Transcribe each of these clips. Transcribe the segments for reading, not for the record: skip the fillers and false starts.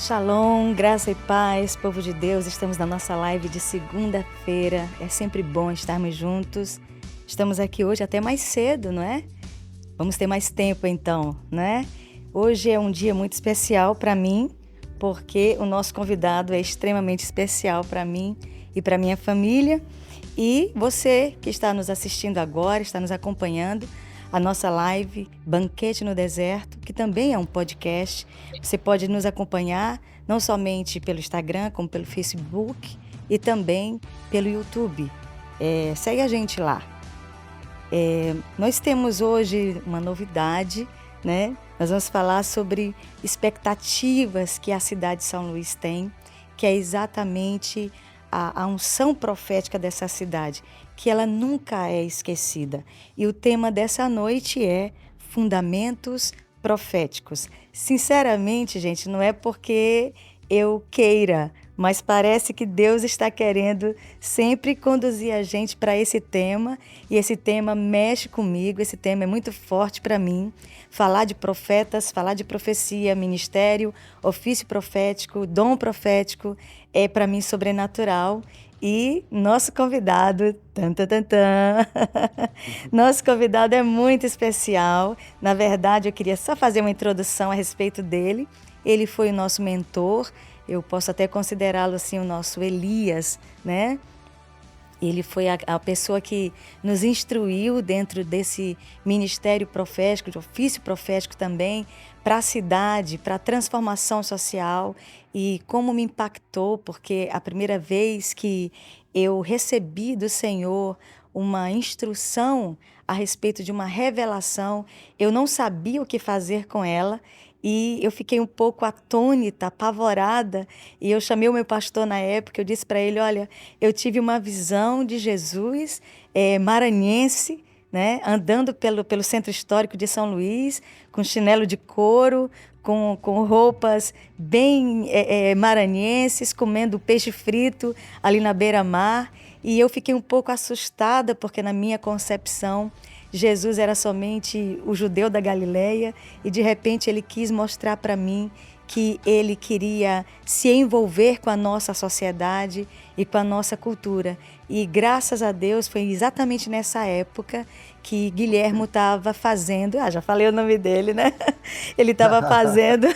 Shalom, graça e paz, povo de Deus. Estamos na nossa live de segunda-feira. É sempre bom estarmos juntos. Estamos aqui hoje até mais cedo, não é? Vamos ter mais tempo então, né? Hoje é um dia muito especial para mim, porque o nosso convidado é extremamente especial para mim e para minha família. E você que está nos assistindo agora, está nos acompanhando, a nossa live Banquete no Deserto, que também é um podcast. Você pode nos acompanhar não somente pelo Instagram, como pelo Facebook e também pelo YouTube. Segue a gente lá. Nós temos hoje uma novidade, né? Nós vamos falar sobre expectativas que a cidade de São Luís tem, que é exatamente a unção profética dessa cidade, que ela nunca é esquecida. E o tema dessa noite é Fundamentos Proféticos. Sinceramente, gente, não é porque eu queira, mas parece que Deus está querendo sempre conduzir a gente para esse tema, e esse tema mexe comigo, esse tema é muito forte para mim. Falar de profetas, falar de profecia, ministério, ofício profético, dom profético, é para mim sobrenatural. E nosso convidado, nosso convidado é muito especial. Na verdade, eu queria só fazer uma introdução a respeito dele. Ele foi o nosso mentor, eu posso até considerá-lo assim o nosso Elias, né? Ele foi a pessoa que nos instruiu dentro desse ministério profético, de ofício profético também, para a cidade, para a transformação social. E como me impactou, porque a primeira vez que eu recebi do Senhor uma instrução a respeito de uma revelação, eu não sabia o que fazer com ela. E eu fiquei um pouco atônita, apavorada, e eu chamei o meu pastor na época, eu disse para ele, olha, eu tive uma visão de Jesus maranhense, né, andando pelo centro histórico de São Luís, com chinelo de couro, com roupas bem maranhenses, comendo peixe frito ali na beira-mar, e eu fiquei um pouco assustada, porque na minha concepção, Jesus era somente o judeu da Galileia e de repente ele quis mostrar para mim que ele queria se envolver com a nossa sociedade e com a nossa cultura. E graças a Deus foi exatamente nessa época que Guilhermo estava fazendo, já falei o nome dele, né? Ele estava fazendo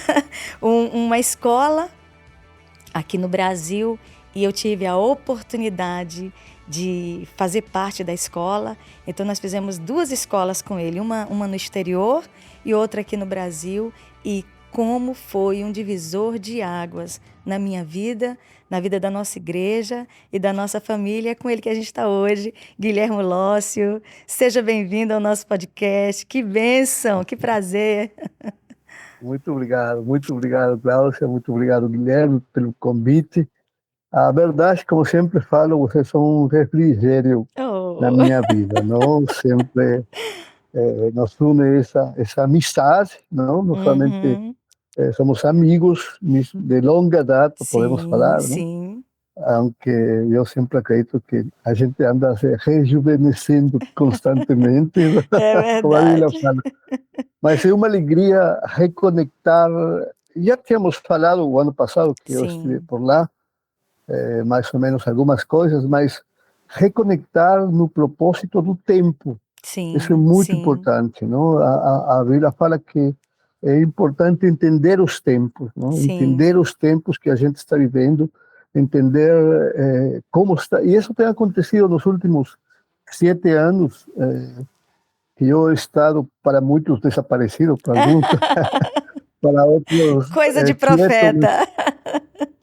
uma escola aqui no Brasil e eu tive a oportunidade de fazer parte da escola. Então nós fizemos 2 escolas com ele, uma no exterior e outra aqui no Brasil, e como foi um divisor de águas na minha vida, na vida da nossa igreja e da nossa família, com ele que a gente está hoje, Guilhermo Lócio. Seja bem-vindo ao nosso podcast, que bênção, que prazer. Muito obrigado, Cláudia, muito obrigado, Guilherme, pelo convite. A verdade, como sempre falo, vocês são um refrigério na minha vida, não? Sempre nos une essa amizade, não somente somos amigos de longa data, podemos falar, não? Sim. Aunque eu sempre acredito que a gente anda se rejuvenescendo constantemente, É como a Bíblia verdade. fala. Mas é uma alegria reconectar. Já tínhamos falado o ano passado que eu estive por lá, mais ou menos algumas coisas, mas reconectar no propósito do tempo. Isso é muito importante, não? A Bíblia fala que é importante entender os tempos, não? Entender os tempos que a gente está vivendo, entender como está. E isso tem acontecido nos últimos 7 anos, que eu he estado para muitos desaparecido, para alguns, para outros Coisa de quietos. profeta.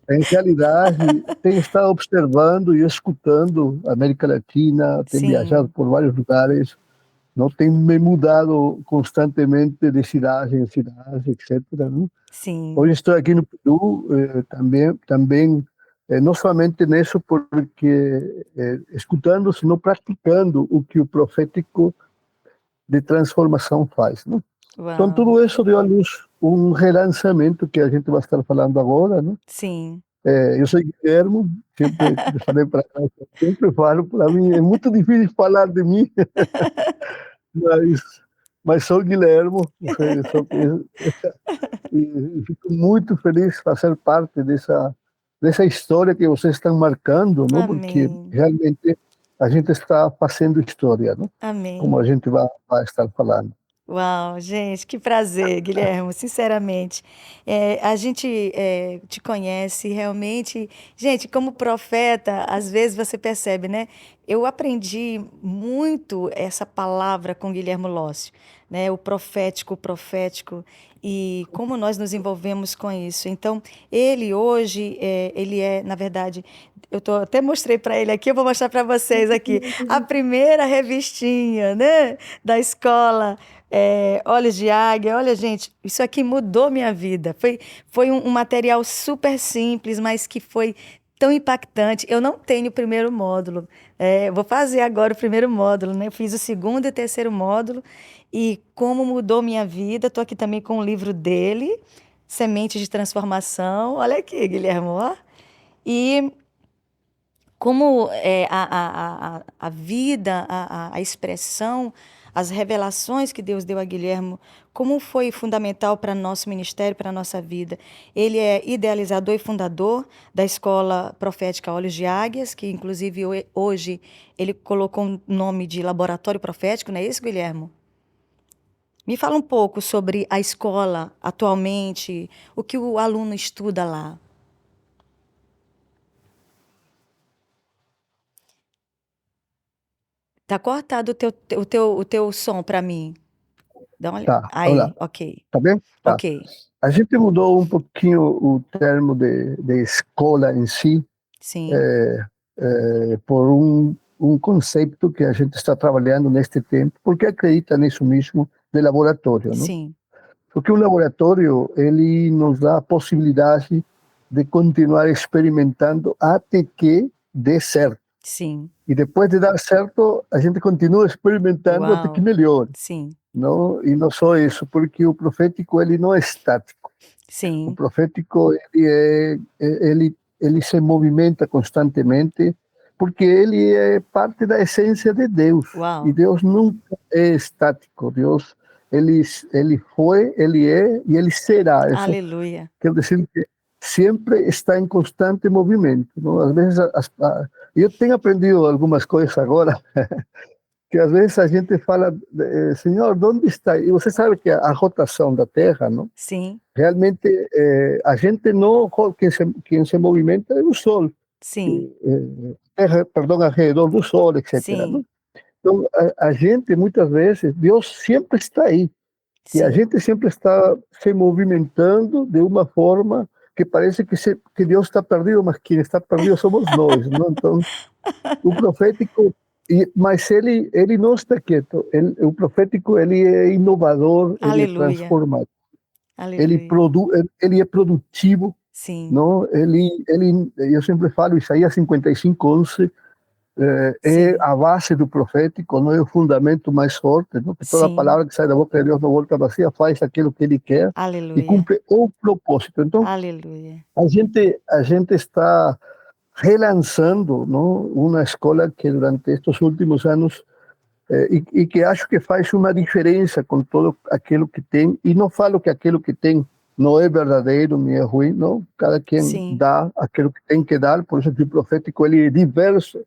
Em realidade, tenho estado observando e escutando a América Latina, tenho viajado por vários lugares, não tenho me mudado constantemente de cidade em cidade, etc. Não? Hoje estou aqui no Peru, também não somente nisso, porque escutando, senão praticando o que o profético de transformação faz. Não? Então, tudo isso deu à luz um relançamento que a gente vai estar falando agora, né? Sim. Eu sou Guilhermo, sempre falei para casa, sempre falo, para mim é muito difícil falar de mim, mas mas sou Guilhermo, e fico muito feliz de fazer parte dessa história que vocês estão marcando, não? Porque Amém. realmente a gente está fazendo história, não? Como Amém. a gente vai estar falando. Uau, gente, que prazer, Guilherme, sinceramente. A gente te conhece realmente. Gente, como profeta, às vezes você percebe, né? Eu aprendi muito essa palavra com Guilherme Lócio, né? O profético, e como nós nos envolvemos com isso. Então, ele hoje, ele é, na verdade, até mostrei para ele aqui, eu vou mostrar para vocês aqui, a primeira revistinha, né? Da escola. Olhos de Águia, olha, gente, isso aqui mudou minha vida. Foi um material super simples, mas que foi tão impactante. Eu não tenho o primeiro módulo. Vou fazer agora o primeiro módulo, né? Eu fiz o segundo e terceiro módulo e como mudou minha vida. Estou aqui também com o livro dele, Sementes de Transformação. Olha aqui, Guilherme, ó. E como a vida, a expressão, as revelações que Deus deu a Guilhermo, como foi fundamental para nosso ministério, para a nossa vida. Ele é idealizador e fundador da Escola Profética Olhos de Águias, que inclusive hoje ele colocou um nome de Laboratório Profético, não é isso, Guilhermo? Me fala um pouco sobre a escola atualmente, o que o aluno estuda lá. Tá cortado o teu som para mim. Dá uma olhada. Tá, olá, Aí, ok. tá bem? Tá. Ok. A gente mudou um pouquinho o termo de escola em si, Sim, por um conceito que a gente está trabalhando neste tempo, porque acredita nisso mesmo, de laboratório, não? sim, Porque o laboratório, ele nos dá a possibilidade de continuar experimentando até que dê certo. sim. E depois de dar certo, a gente continua experimentando até que Uau. melhore, Sim, não? E não só isso, porque o profético, ele não é estático. O sim. profético, ele se movimenta constantemente, porque ele é parte da essência de Deus. E Uau. Deus nunca é estático. Deus, ele foi, ele é e ele será. Isso Aleluia. quer dizer que sempre está em constante movimento, não? Às vezes, eu tenho aprendido algumas coisas agora, que às vezes a gente fala, Senhor, onde está? E você sabe que a rotação da Terra, não? Sim, Realmente, a gente não, quem se movimenta é o Sol, sim, Terra, perdão, ao redor do Sol, etc. sim, Não? Então, a gente, muitas vezes, Deus sempre está aí, e a sim. gente sempre está se movimentando de uma forma que parece que Deus está perdido, mas quem está perdido somos nós, não? Então, o profético, mas ele não está quieto, o profético, ele é inovador, ele é Aleluia. transformador, Aleluia. ele é produtivo, Sim, não? Eu sempre falo, Isaías 55:11 é sim, a base do profético, não é o fundamento mais forte, não? Que toda sim. palavra que sai da boca de Deus não volta vazia, faz aquilo que ele quer e Aleluia. cumpre o propósito. Então, Aleluia. a gente está relançando, não? Uma escola que durante estes últimos anos e que acho que faz uma diferença com todo aquilo que tem, e não falo que aquilo que tem não é verdadeiro, nem é ruim, não, cada quem Sim, dá aquilo que tem que dar, por isso que o profético ele é diverso,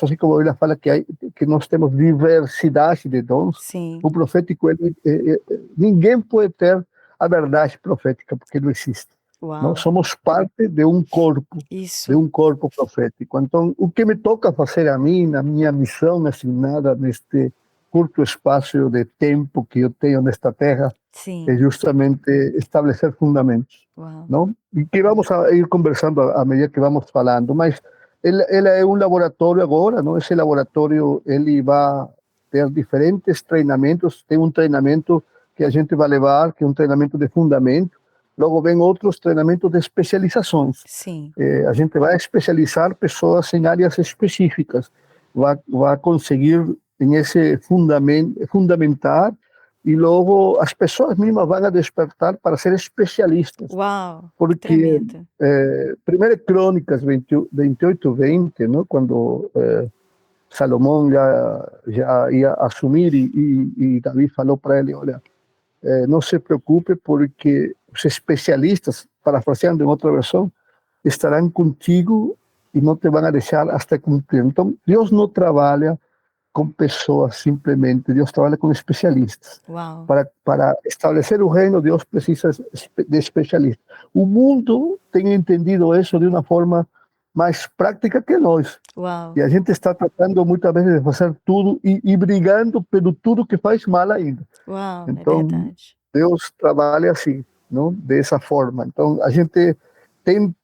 assim como ele fala que nós temos diversidade de dons, sim. o profético, ninguém pode ter a verdade profética, porque não existe. Nós Uau. somos parte de Isso. um corpo profético. Então, o que me toca fazer a mim, na minha missão assignada neste curto espaço de tempo que eu tenho nesta terra, é Sim. justamente estabelecer fundamentos, Uau. não? E que vamos a ir conversando à medida que vamos falando, mas ele é um laboratório agora, não? Esse laboratório, ele vai ter diferentes treinamentos, tem um treinamento que a gente vai levar, que é um treinamento de fundamento, logo vem outros treinamentos de especializações. Sim. A gente vai especializar pessoas em áreas específicas, vai conseguir em esse fundamentar e logo as pessoas mesmas vão a despertar para ser especialistas, Uau. Que porque tremendo. primeiro Crônicas 28:20, não? Quando Salomão já ia assumir e Davi falou para ele, olha, não se preocupe porque os especialistas, parafraseando em outra versão, estarão contigo e não te vão deixar até cumprir. Então, Deus não trabalha com pessoas simplesmente, Deus trabalha com especialistas. Uau. Para estabelecer o reino, Deus precisa de especialistas. O mundo tem entendido isso de uma forma mais prática que nós. Uau. E a gente está tratando muitas vezes de fazer tudo e brigando pelo tudo que faz mal ainda. Uau, então, é verdade. Deus trabalha assim, não? Dessa forma. Então, a gente tem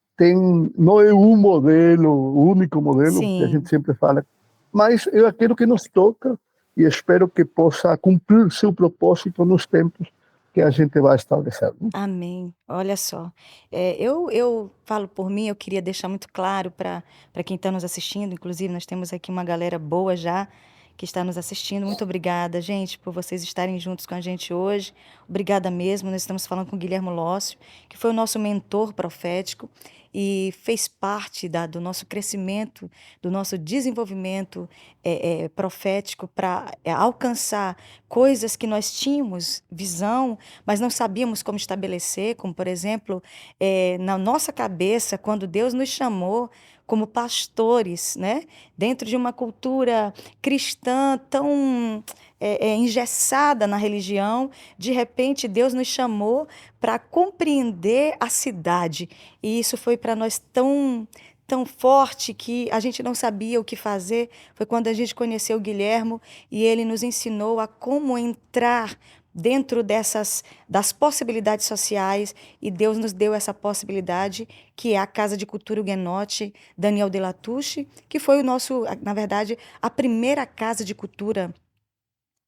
não é um modelo, o único modelo, Sim. que a gente sempre fala, mas é aquilo que nos toca e espero que possa cumprir seu propósito nos tempos que a gente vai estabelecer. Não? Amém. Olha só, eu falo por mim, eu queria deixar muito claro para quem está nos assistindo, inclusive nós temos aqui uma galera boa já que está nos assistindo. Muito obrigada, gente, por vocês estarem juntos com a gente hoje. Obrigada mesmo. Nós estamos falando com o Guilhermo Lócio, que foi o nosso mentor profético e fez parte do nosso crescimento, do nosso desenvolvimento profético para alcançar coisas que nós tínhamos visão, mas não sabíamos como estabelecer, como, por exemplo, na nossa cabeça, quando Deus nos chamou como pastores, né? Dentro de uma cultura cristã tão engessada na religião, de repente Deus nos chamou para compreender a cidade. E isso foi para nós tão forte que a gente não sabia o que fazer. Foi quando a gente conheceu o Guilhermo e ele nos ensinou a como entrar dentro das possibilidades sociais, e Deus nos deu essa possibilidade, que é a Casa de Cultura Huguenote Daniel de Latouche, que foi na verdade, a primeira casa de cultura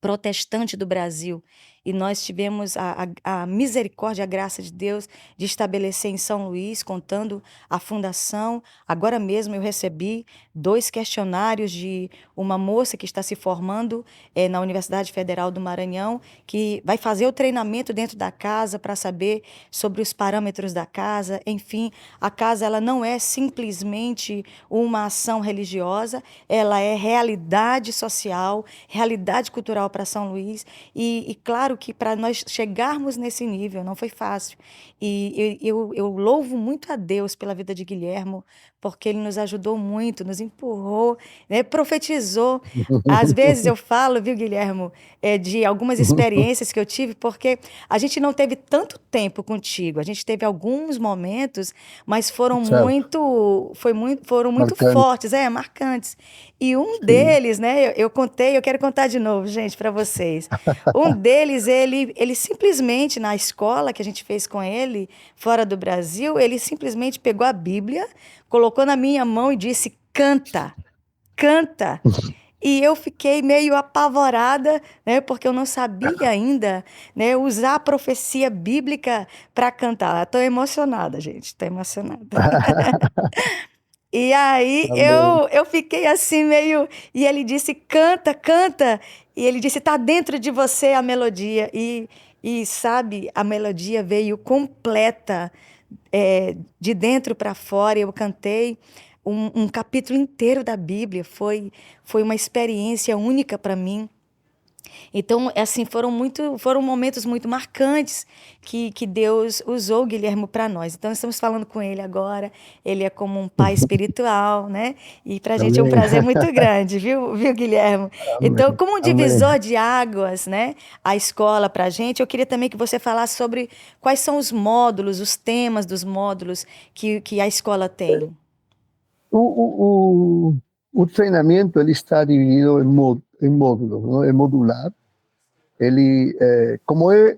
protestante do Brasil. E nós tivemos a misericórdia, a graça de Deus de estabelecer em São Luís, contando a fundação. Agora mesmo eu recebi 2 questionários de uma moça que está se formando na Universidade Federal do Maranhão, que vai fazer o treinamento dentro da casa para saber sobre os parâmetros da casa. Enfim, a casa ela não é simplesmente uma ação religiosa, ela é realidade social, realidade cultural para São Luís. E claro que para nós chegarmos nesse nível não foi fácil. E eu louvo muito a Deus pela vida de Guilhermo, porque ele nos ajudou muito, nos empurrou, né, profetizou. Às vezes eu falo, viu, Guilhermo, de algumas experiências que eu tive, porque a gente não teve tanto tempo contigo, a gente teve alguns momentos, mas foram muito Marcante. fortes, marcantes. E um deles, né, eu contei, eu quero contar de novo, gente, para vocês. Um deles, ele simplesmente, na escola que a gente fez com ele, fora do Brasil, ele simplesmente pegou a Bíblia, colocou na minha mão e disse, canta, canta. E eu fiquei meio apavorada, né, porque eu não sabia ainda, né, usar a profecia bíblica para cantar. Estou emocionada, gente, estou emocionada. E aí eu fiquei assim meio... E ele disse, canta, canta. E ele disse, está dentro de você a melodia. E sabe, a melodia veio completa, de dentro para fora. Eu cantei um capítulo inteiro da Bíblia. Foi uma experiência única para mim. Então, assim, foram momentos muito marcantes que Deus usou o Guilhermo para nós. Então, estamos falando com ele agora. Ele é como um pai espiritual, né? E para a gente é um prazer muito grande, viu, Guilhermo? Então, como um divisor de águas, né? A escola para a gente, eu queria também que você falasse sobre quais são os módulos, os temas dos módulos que a escola tem. O treinamento ele está dividido em módulos, não? É modular. Ele, como é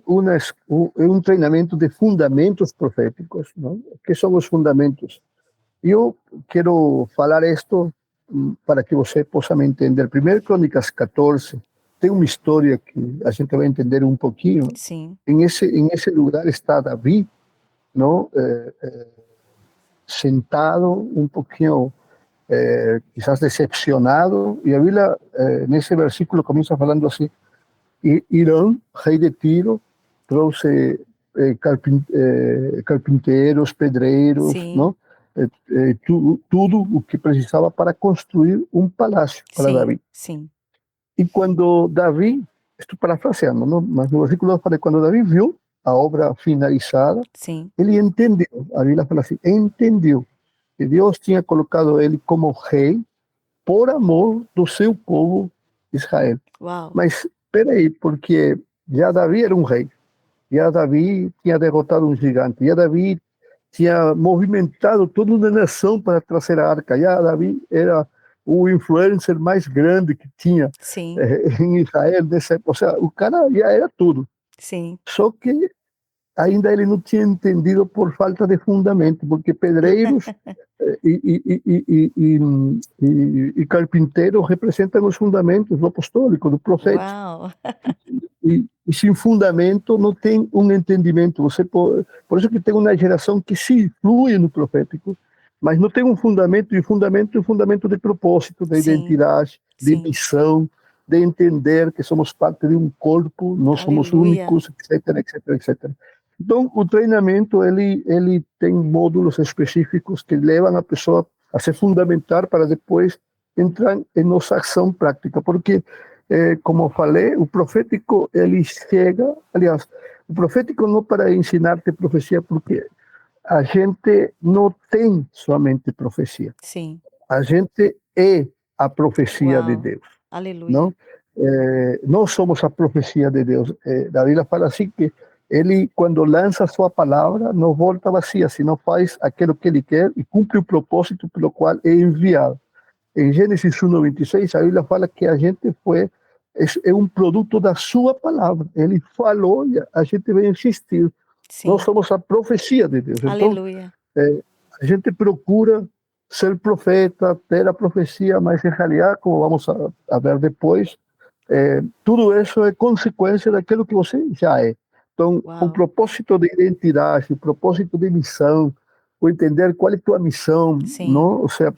um treinamento de fundamentos proféticos, não? Que são os fundamentos? Eu quero falar isto para que você possa me entender. 1 Crônicas 14 tem uma história que a gente vai entender um pouquinho. Sim. Em esse lugar está Davi, não? Sentado um pouquinho quizás decepcionado, e a Bíblia nesse versículo começa falando assim: Irão, rei de Tiro, trouxe carpinteiros, pedreiros, Sim. não? tudo o que precisava para construir um palácio para Sim, Davi. sim, E quando Davi, estou parafraseando, não? Mas no versículo 2 fala, quando Davi viu a obra finalizada, sim. ele entendeu, a Bíblia fala assim, entendeu que Deus tinha colocado ele como rei por amor do seu povo Israel. Uau. Mas espera aí, porque já Davi era um rei, já Davi tinha derrotado um gigante, já Davi tinha movimentado toda uma nação para trazer a arca, já Davi era o influencer mais grande que tinha Sim, em Israel, ou seja, o cara já era tudo. sim. Só que ainda ele não tinha entendido por falta de fundamento, porque pedreiros e carpinteiros representam os fundamentos do apostólico, do profético. Uau. E sem fundamento não tem um entendimento. Por isso que tem uma geração que se flui no profético, mas não tem um fundamento, e fundamento de propósito, de Sim, identidade, de sim. missão, de entender que somos parte de um corpo, não somos Aleluia. únicos, etc, etc, etc. Então, o treinamento, ele tem módulos específicos que levam a pessoa a se fundamentar para depois entrar em nossa ação prática, porque como falei, o profético ele chega, aliás, o profético não para ensinar-te profecia, porque a gente não tem somente profecia, Sim. a gente é a profecia de Uau. Deus, Aleluia. não? Nós somos a profecia de Deus. A Bíblia fala assim que ele, quando lança a sua palavra, não volta vazia, senão faz aquilo que ele quer e cumpre o propósito pelo qual é enviado. Em Gênesis 1:26, a Bíblia fala que a gente é um produto da sua palavra. Ele falou e a gente vai existir. Nós Sim. somos a profecia de Deus. Então, Aleluia. é, a gente procura ser profeta, ter a profecia, mas em realidade, como vamos a ver depois, tudo isso é consequência daquilo que você já é. Então, o Uau. propósito de identidade, o propósito de missão, o entender qual é a tua missão, Sim. não? Ou seja,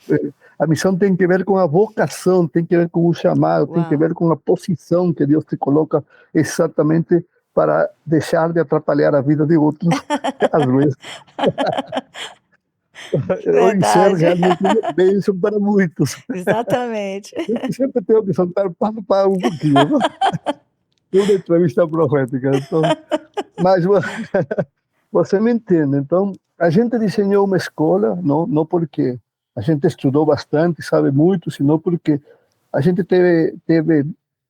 a missão tem que ver com a vocação, tem que ver com o chamado, tem que Uau. ver com a posição que Deus te coloca exatamente para deixar de atrapalhar a vida de outros, às vezes, ou ser Verdade. realmente uma bênção para muitos. Exatamente. Sempre tenho que soltar para um pouquinho, não? Uma entrevista profética. Então, mas você me entende. Então, a gente desenhou uma escola, não porque a gente estudou bastante, sabe muito, senão porque a gente teve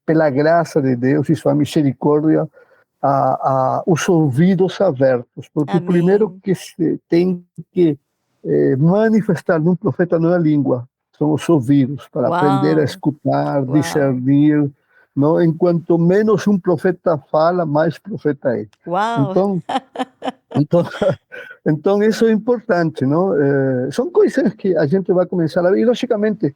pela graça de Deus e sua misericórdia, os ouvidos abertos. Porque o primeiro Amém. que se tem que manifestar num profeta não é a língua, são os ouvidos, para aprender a Uau. escutar, Uau. discernir. Não? Enquanto menos um profeta fala, mais profeta é. Uau. Então, então, então isso é importante, não? São coisas que a gente vai começar a ver, e logicamente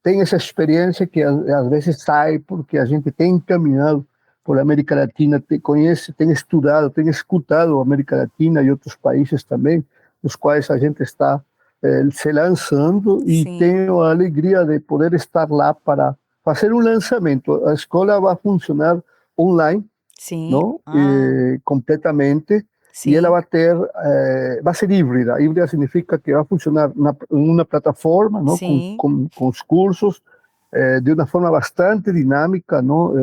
tem essa experiência que às vezes sai porque a gente tem caminhado por América Latina, conhece, tem estudado, tem escutado a América Latina e outros países também, nos quais a gente está se lançando, e Sim. tenho a alegria de poder estar lá para fazer um lançamento. A escola vai funcionar online, Sim. não? Ah, Completamente, e ela sim. vai ser híbrida. Híbrida significa que vai funcionar em uma plataforma, não? Sim. Com os cursos, de uma forma bastante dinâmica, não?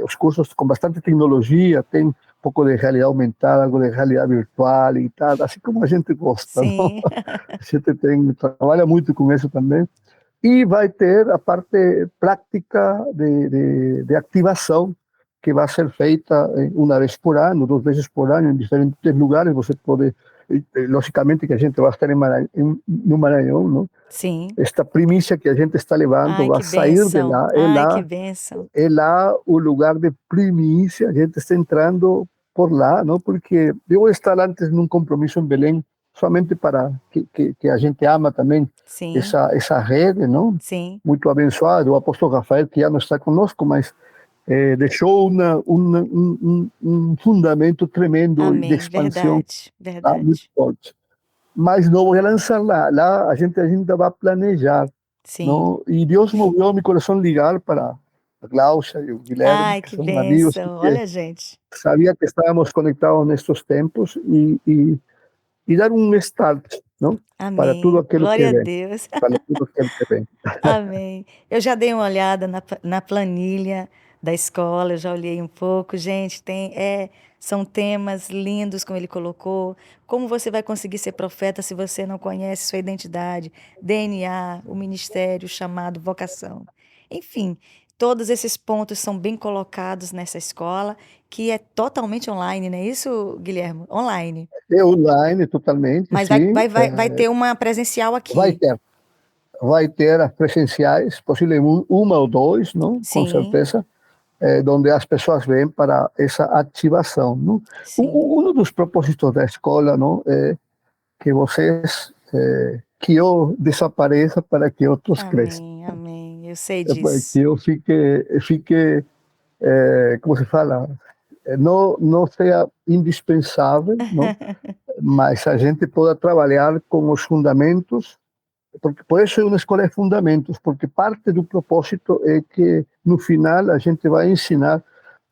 Os cursos com bastante tecnologia, tem um pouco de realidade aumentada, algo de realidade virtual e tal, assim como a gente gosta, não? Sim. A gente trabalha muito com isso também. E vai ter a parte prática de ativação, que vai ser feita uma vez por ano, duas vezes por ano, em diferentes lugares. Você pode, logicamente, que a gente vai estar no Maranhão, não? Sim. Esta primícia que a gente está levando Ai, vai que sair de bênção. lá, Ai, que bênção. é lá o lugar de primícia. A gente está entrando por lá, não? Porque eu vou estar antes num compromisso em Belém, somente para que a gente ama também Sim. essa rede, não? Sim. Muito abençoado, o apóstolo Rafael, que já não está conosco, mas deixou um fundamento tremendo de Amém. expansão, Verdade. tá? Muito Verdade. forte. Mas não vou lançar lá. Lá a gente ainda vai planejar, Sim. não? E Deus moveu meu coração ligar para a Glaucia e o Guilherme, Ai, que que são amigos, bênção. que Olha, gente. sabia que estávamos conectados nestes tempos, e dar um start. não? Para tudo Amém. aquilo que Glória a vem, Deus. para tudo aquilo que vem. Amém. Eu já dei uma olhada na planilha da escola, eu já olhei um pouco. Gente, são temas lindos, como ele colocou. Como você vai conseguir ser profeta se você não conhece sua identidade, DNA, o ministério, o chamado, vocação? Enfim, todos esses pontos são bem colocados nessa escola, que é totalmente online, não é isso, Guilherme? Online. É online totalmente, Mas vai, sim. vai, vai, vai ter uma presencial Vai aqui. ter, vai ter as presenciais, possivelmente uma ou dois, não? Com Sim, certeza, onde as pessoas vêm para essa ativação, não? sim. Um dos propósitos da escola, não, é que vocês, que eu desapareça para que outros cresçam, Amém, amém. Eu sei para que disso. eu fique como se fala, não seja indispensável, não? Mas a gente possa trabalhar com os fundamentos, porque por isso é uma escola de fundamentos, porque parte do propósito é que no final a gente vai ensinar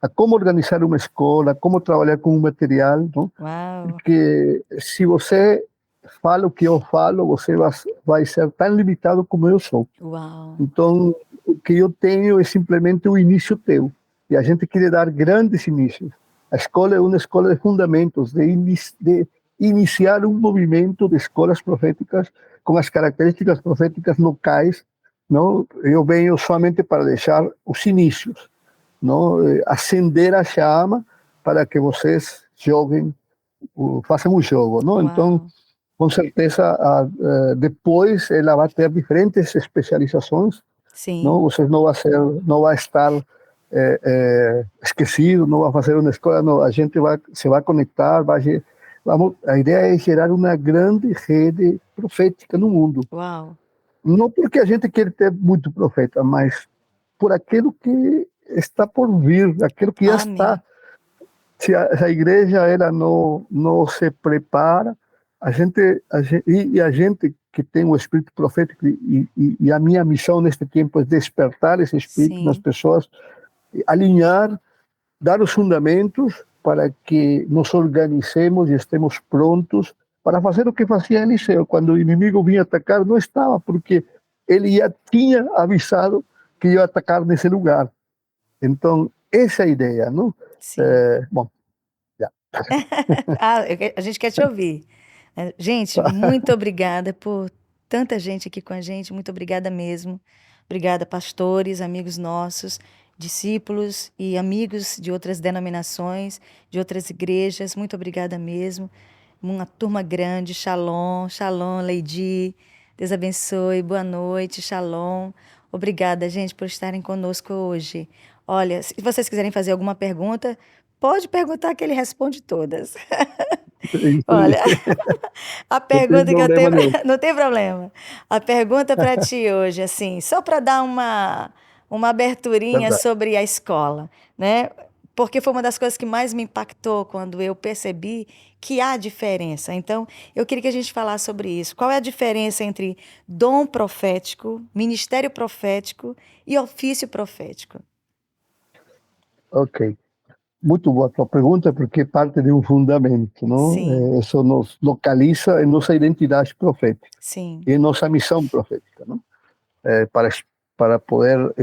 a como organizar uma escola, como trabalhar com o material, não? Uau, Porque se você fala o que eu falo, você vai ser tão limitado como eu sou. uau. Então, o que eu tenho é simplesmente o início teu. E a gente quer dar grandes inícios. A escola é uma escola de fundamentos, de iniciar um movimento de escolas proféticas com as características proféticas locais. Não? Eu venho somente para deixar os inícios, não? Acender a chama para que vocês joguem, façam o jogo. Não? Então, Uau. com certeza, depois ela vai ter diferentes especializações, não? Sim, Você não vai estar esquecido, não vai fazer uma escola, não. A gente se vai conectar, a ideia é gerar uma grande rede profética no mundo. uau. Não porque a gente quer ter muito profeta, mas por aquilo que está por vir, aquilo que já Amém. está. Se a igreja ela não se prepara, a gente que tem o espírito profético e a minha missão neste tempo é despertar esse espírito nas Sim, pessoas, alinhar, dar os fundamentos para que nos organicemos e estemos prontos para fazer o que fazia Eliseu. Quando o inimigo vinha atacar, não estava, porque ele já tinha avisado que ia atacar nesse lugar. Então, essa é a ideia, não? sim. Bom, já. A gente quer te ouvir. Gente, muito obrigada por tanta gente aqui com a gente. Muito obrigada mesmo. Obrigada, pastores, amigos nossos, discípulos e amigos de outras denominações, de outras igrejas. Muito obrigada mesmo. Uma turma grande. Shalom, shalom, Lady. Deus abençoe. Boa noite, shalom. Obrigada, gente, por estarem conosco hoje. Olha, se vocês quiserem fazer alguma pergunta, pode perguntar que ele responde todas. Olha, a Não tem pergunta que eu problema tenho, nenhum. não tem problema. A pergunta para ti hoje, assim, só para dar uma aberturinha Verdade. sobre a escola, né? Porque foi uma das coisas que mais me impactou quando eu percebi que há diferença. Então, eu queria que a gente falasse sobre isso. Qual é a diferença entre dom profético, ministério profético e ofício profético? Ok. Muito boa a tua pergunta, porque parte de um fundamento, não? Sim, Isso nos localiza em nossa identidade profética sim, e em nossa missão profética, não? Eh, para, para poder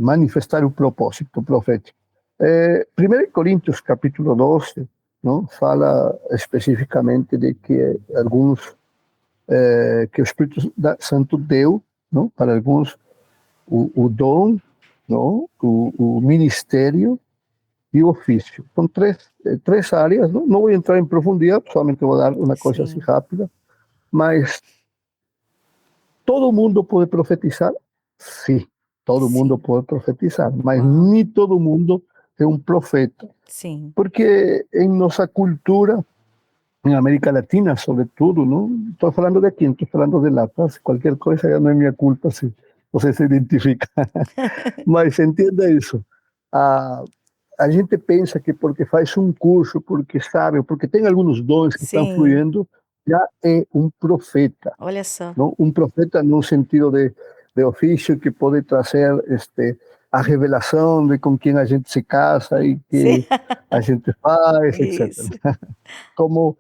manifestar o propósito profético. 1 Coríntios, capítulo 12, não? Fala especificamente de que alguns, que o Espírito Santo deu, não? Para alguns, o dom, não? O ministério e o ofício. São três áreas, não vou entrar em profundidade, somente vou dar uma coisa assim sim, rápida, mas todo mundo pode profetizar? Sim, todo mundo sim. pode profetizar, mas Uau, nem todo mundo é um profeta, sim. porque em nossa cultura, em América Latina, sobretudo, não estou falando de aqui, não estou falando de lá, tá? Qualquer coisa já não é minha culpa se você se identifica, mas entenda isso. A, a gente pensa que porque faz um curso, porque sabe, porque tem alguns dons que estão Sim, fluindo, já é um profeta. olha só. Não? Um profeta no sentido de ofício que pode trazer a revelação de com quem a gente se casa e Sim, que a gente faz, etc. isso. Como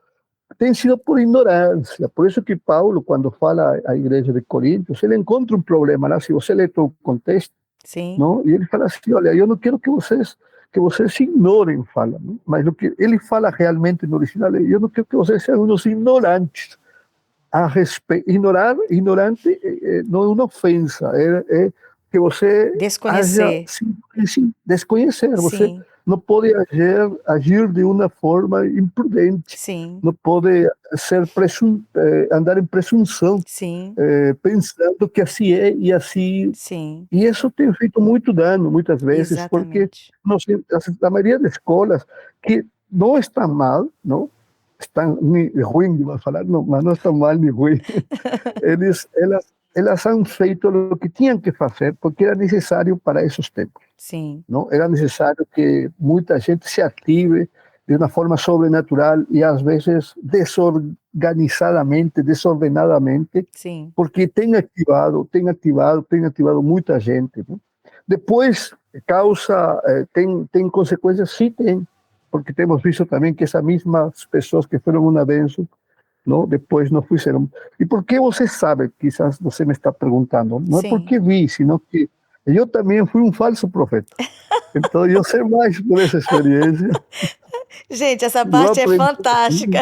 tem sido por ignorância. Por isso que Paulo, quando fala à igreja de Coríntios, ele encontra um problema lá, se você lê todo o contexto, Sim. não? E ele fala assim, olha, eu não quero que vocês ignorem, fala, não? Mas o que ele fala realmente no original, eu não quero que vocês sejam uns ignorantes a respeito. Ignorante não é uma ofensa, é que você desconhecer. Sim, desconhecer. Sim. Você não pode agir de uma forma imprudente. Sim. Não pode andar em presunção, Sim. pensando que assim é e assim. Sim. E isso tem feito muito dano, muitas vezes, Exatamente. porque a maioria das escolas, que não estão mal, não? Estão ruim, vai falar, não, mas não estão mal nem ruim. Elas han feito o que tinham que fazer, porque era necessário para esses tempos. Sim. Não? Era necessário que muita gente se ative de uma forma sobrenatural e às vezes desordenadamente, Sim. porque tem ativado muita gente. Não? Depois, tem consequências? Sim, tem, porque temos visto também que essas mesmas pessoas que foram uma bênção, não? Depois não fizeram. E por que você sabe? Quizás você me está perguntando. Não é porque vi, sino que eu também fui um falso profeta. Então eu sei mais por essa experiência. Gente, essa parte é fantástica.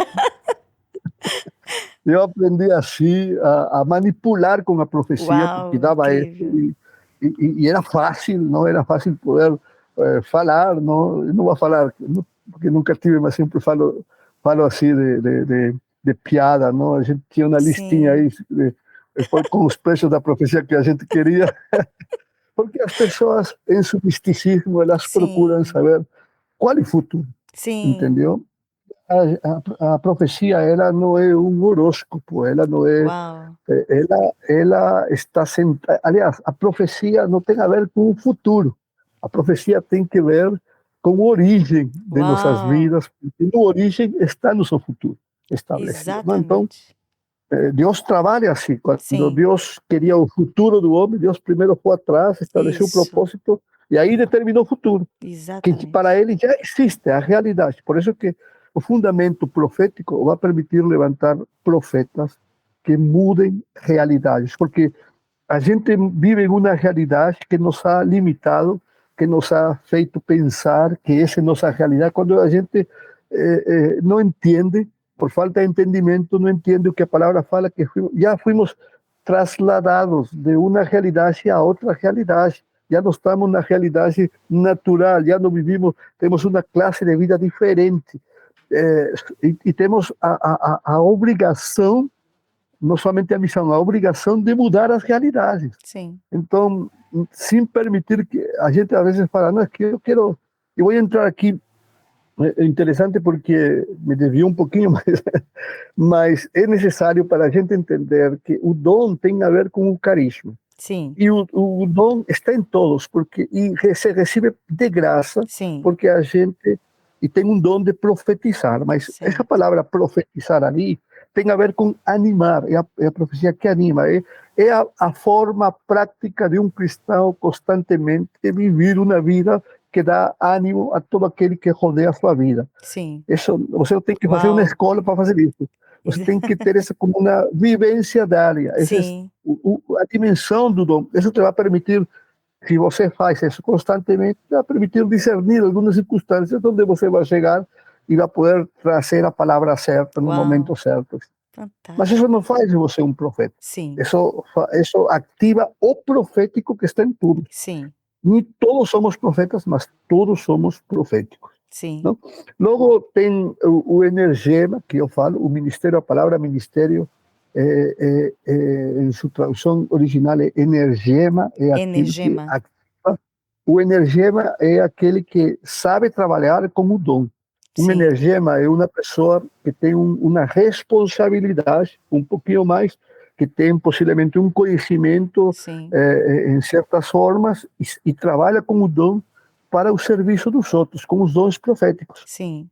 Eu aprendi assim a manipular com a profecia, Uau, porque dava isso, e era fácil, não era fácil poder falar, não vou falar, porque nunca tive, mas sempre falo assim de piada, não? A gente tinha uma listinha aí com os preços da profecia que a gente queria, porque as pessoas, em seu misticismo, elas procuram saber qual é o futuro, entendeu? A profecia, ela não é um horóscopo, ela não é. Uau. Ela está sentada. Aliás, a profecia não tem a ver com o futuro. A profecia tem que ver com a origem de nossas vidas. E na origem está nosso futuro estabelecido. Exatamente. Então, Deus trabalha assim. Quando Deus queria o futuro do homem, Deus primeiro foi atrás, estabeleceu o propósito e aí determinou o futuro. Exatamente. Que para ele já existe a realidade. Por isso que o fundamento profético vai permitir levantar profetas que mudem realidades, porque a gente vive em uma realidade que nos ha limitado, que nos ha feito pensar que essa é nossa realidade, quando a gente não entende, por falta de entendimento, não entende o que a palavra fala, que já fomos trasladados de uma realidade a outra realidade. Já não estamos na realidade natural, já não vivimos, temos uma classe de vida diferente. E temos a obrigação, não somente a missão, a obrigação de mudar as realidades. Sim. Então, sem permitir que a gente às vezes fala, não, é que eu vou entrar aqui, é interessante porque me desviou um pouquinho, mas é necessário para a gente entender que o dom tem a ver com o carisma. Sim. E o dom está em todos, porque se recebe de graça, porque a gente e tem um dom de profetizar, mas essa palavra profetizar ali tem a ver com animar, é a profecia que anima, é a forma prática de um cristão constantemente viver uma vida que dá ânimo a todo aquele que rodeia a sua vida. Sim. Isso, você não tem que fazer uma escola para fazer isso. Você tem que ter essa como uma vivência diária. Sim. A dimensão do dom. Isso te vai permitir, se você faz isso constantemente, vai permitir discernir algumas circunstâncias onde você vai chegar e vai poder trazer a palavra certa no momento certo. Fantástico. Mas isso não faz de você um profeta. Sim. Isso ativa o profético que está em tudo. Sim. Nem todos somos profetas, mas todos somos proféticos. Sim. Não? Logo tem o energema, que eu falo, o ministério, a palavra ministério, em sua tradução original é energema, é aquele que ativa. O energema é aquele que sabe trabalhar como dom. Um energema é uma pessoa que tem uma responsabilidade, um pouquinho mais, que tem possivelmente um conhecimento em certas formas e trabalha com o dom para o serviço dos outros, com os dons proféticos. Sim.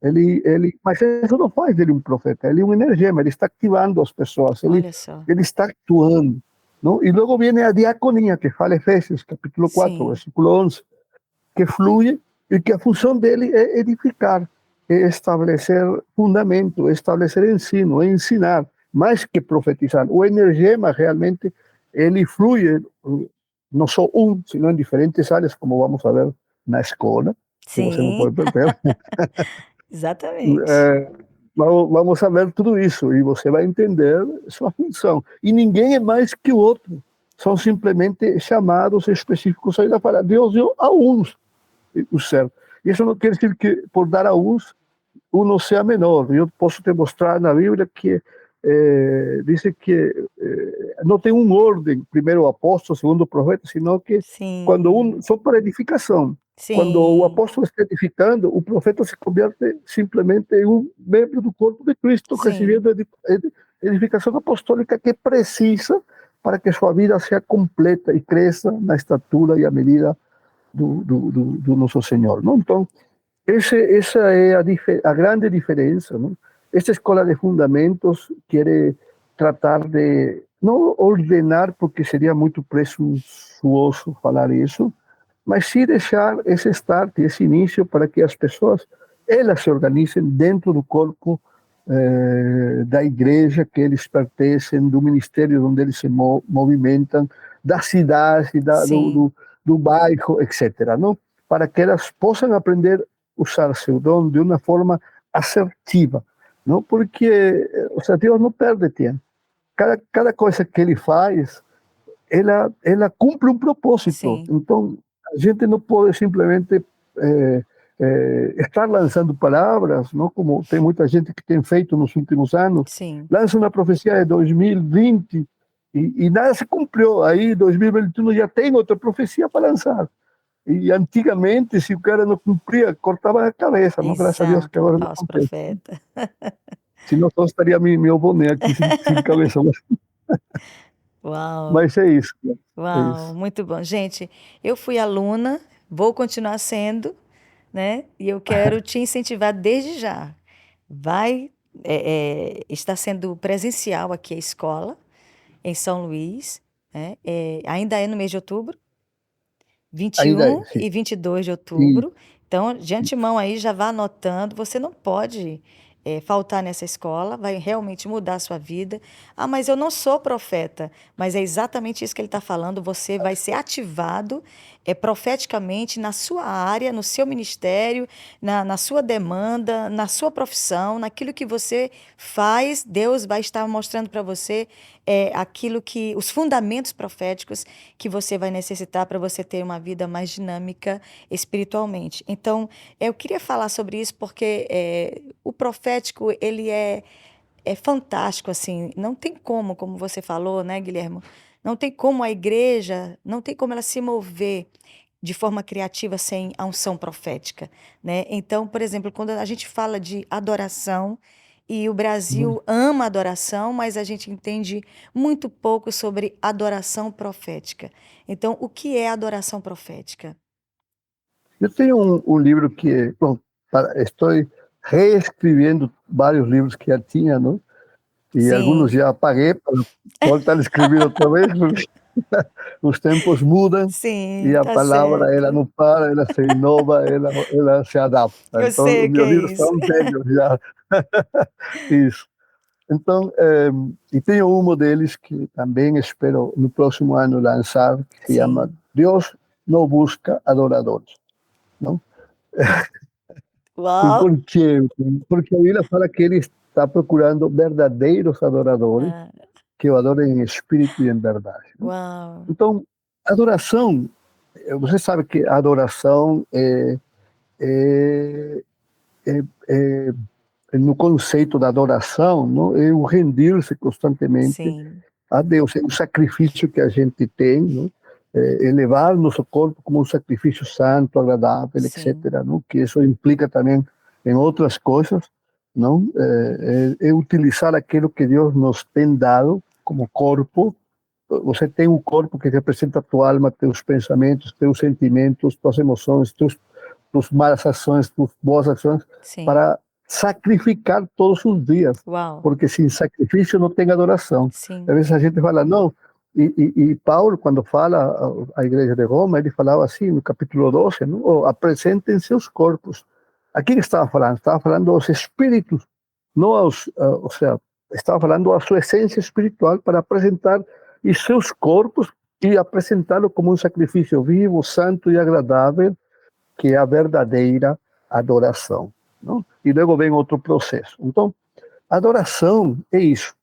Mas isso não faz dele um profeta, ele é um energema, ele está ativando as pessoas, ele está actuando. Não? E logo vem a diaconia, que fala Efésios, capítulo 4, versículo 11, que flui e que a função dele é edificar. é estabelecer fundamento, estabelecer ensino, ensinar, mais que profetizar. O energema realmente ele flui não só sino em diferentes áreas, como vamos a ver na escola, que você não Sim, pode perder. exatamente. Vamos a ver tudo isso e você vai entender sua função. E ninguém é mais que o outro. São simplesmente chamados específicos aí da palavra. Deus deu a uns o céu. Isso não quer dizer que por dar a uns, não seja menor. Eu posso te mostrar na Bíblia que diz que não tem uma ordem, primeiro o apóstolo, segundo o profeta, senão que Sim, só para edificação. Quando o sim, apóstolo está edificando, o profeta se converte simplesmente em um membro do corpo de Cristo, sim, recebendo edificação apostólica que precisa para que sua vida seja completa e cresça na estatura e a medida do nosso Senhor. Não? Então, essa é a grande diferença. Não? Esta escola de fundamentos quer tratar de não ordenar, porque seria muito presunçoso falar isso, mas sim deixar esse start, esse início, para que as pessoas elas se organizem dentro do corpo da igreja que eles pertencem, do ministério onde eles se movimentam, da cidade, sim, do bairro, etc. Não? Para que elas possam aprender a usar seu dom de uma forma assertiva. Não? Porque o sea, Deus não perde tempo. Cada coisa que ele faz, ela cumpre um propósito. sim, Então, a gente não pode simplesmente estar lançando palavras, não? Como tem muita gente que tem feito nos últimos anos, sim. lança uma profecia de 2020 e nada se cumpriu. Aí, 2021 já tem outra profecia para lançar. E antigamente, se o cara não cumpria, cortava a cabeça. Não, graças a Deus que Exato, agora não falso acontece. profeta. Senão só estaria meu boné aqui sem cabeça. Uau, Mas é isso. É uau, isso. muito bom. Gente, eu fui aluna, vou continuar sendo, né? E eu quero te incentivar desde já. Vai, está sendo presencial aqui a escola, em São Luís, né? Ainda é no mês de outubro, vinte e Ainda é, um sim. e 22 de E, outubro. Então, de antemão aí, já vá anotando. Você não pode faltar nessa escola, vai realmente mudar a sua vida. Ah, mas eu não sou profeta. Mas é exatamente isso que ele está falando. Você vai ser ativado profeticamente na sua área, no seu ministério, na sua demanda, na sua profissão, naquilo que você faz. Deus vai estar mostrando para você aquilo que, os fundamentos proféticos que você vai necessitar para você ter uma vida mais dinâmica espiritualmente. Então, eu queria falar sobre isso porque o profético, ele é fantástico, assim, não tem como você falou, né, Guilherme? Não tem como a igreja, não tem como ela se mover de forma criativa sem a unção profética, né? Então, por exemplo, quando a gente fala de adoração, e o Brasil ama adoração, mas a gente entende muito pouco sobre adoração profética. Então, o que é adoração profética? eu tenho livro que, bom, estou reescrevendo vários livros que já tinha, não? E alguns Sim, já apaguei para voltar a escrever outra vez, porque os tempos mudam e sim, a tá palavra ela certo. não para, ela se inova, ela se adapta. Eu Então, sei os o que meus é livros isso. estão velhos já. Isso. Então, e tenho um deles que também espero no próximo ano lançar, que se chama Sim. Deus não busca adoradores. Não? Uau! Por quê? Porque a Bíblia fala que ele está procurando verdadeiros adoradores Ah, que o adorem em espírito e em verdade. Não? uau! Então, adoração, você sabe que a adoração é, é, é, no conceito da adoração, não? É o render-se constantemente Sim, a Deus, é um sacrifício que a gente tem, não? É elevar nosso corpo como um sacrifício santo, agradável, sim, etc. Não? Que isso implica também em outras coisas, não? É utilizar aquilo que Deus nos tem dado como corpo. Você tem um corpo que representa a tua alma, teus pensamentos, teus sentimentos, tuas emoções, tuas malas ações, tuas boas ações, sim. para sacrificar todos os dias, Uau! porque sem sacrifício não tem adoração. Às Sim, vezes a gente fala, não, e Paulo, quando fala à igreja de Roma, ele falava assim, no capítulo 12, não? Oh, apresentem seus corpos a quem estava falando? Estava falando aos espíritos, não aos, ou seja, estava falando a sua essência espiritual para apresentar e seus corpos e apresentá-lo como um sacrifício vivo, santo e agradável, que é a verdadeira adoração. Não? E logo vem outro processo. Então, adoração é isso.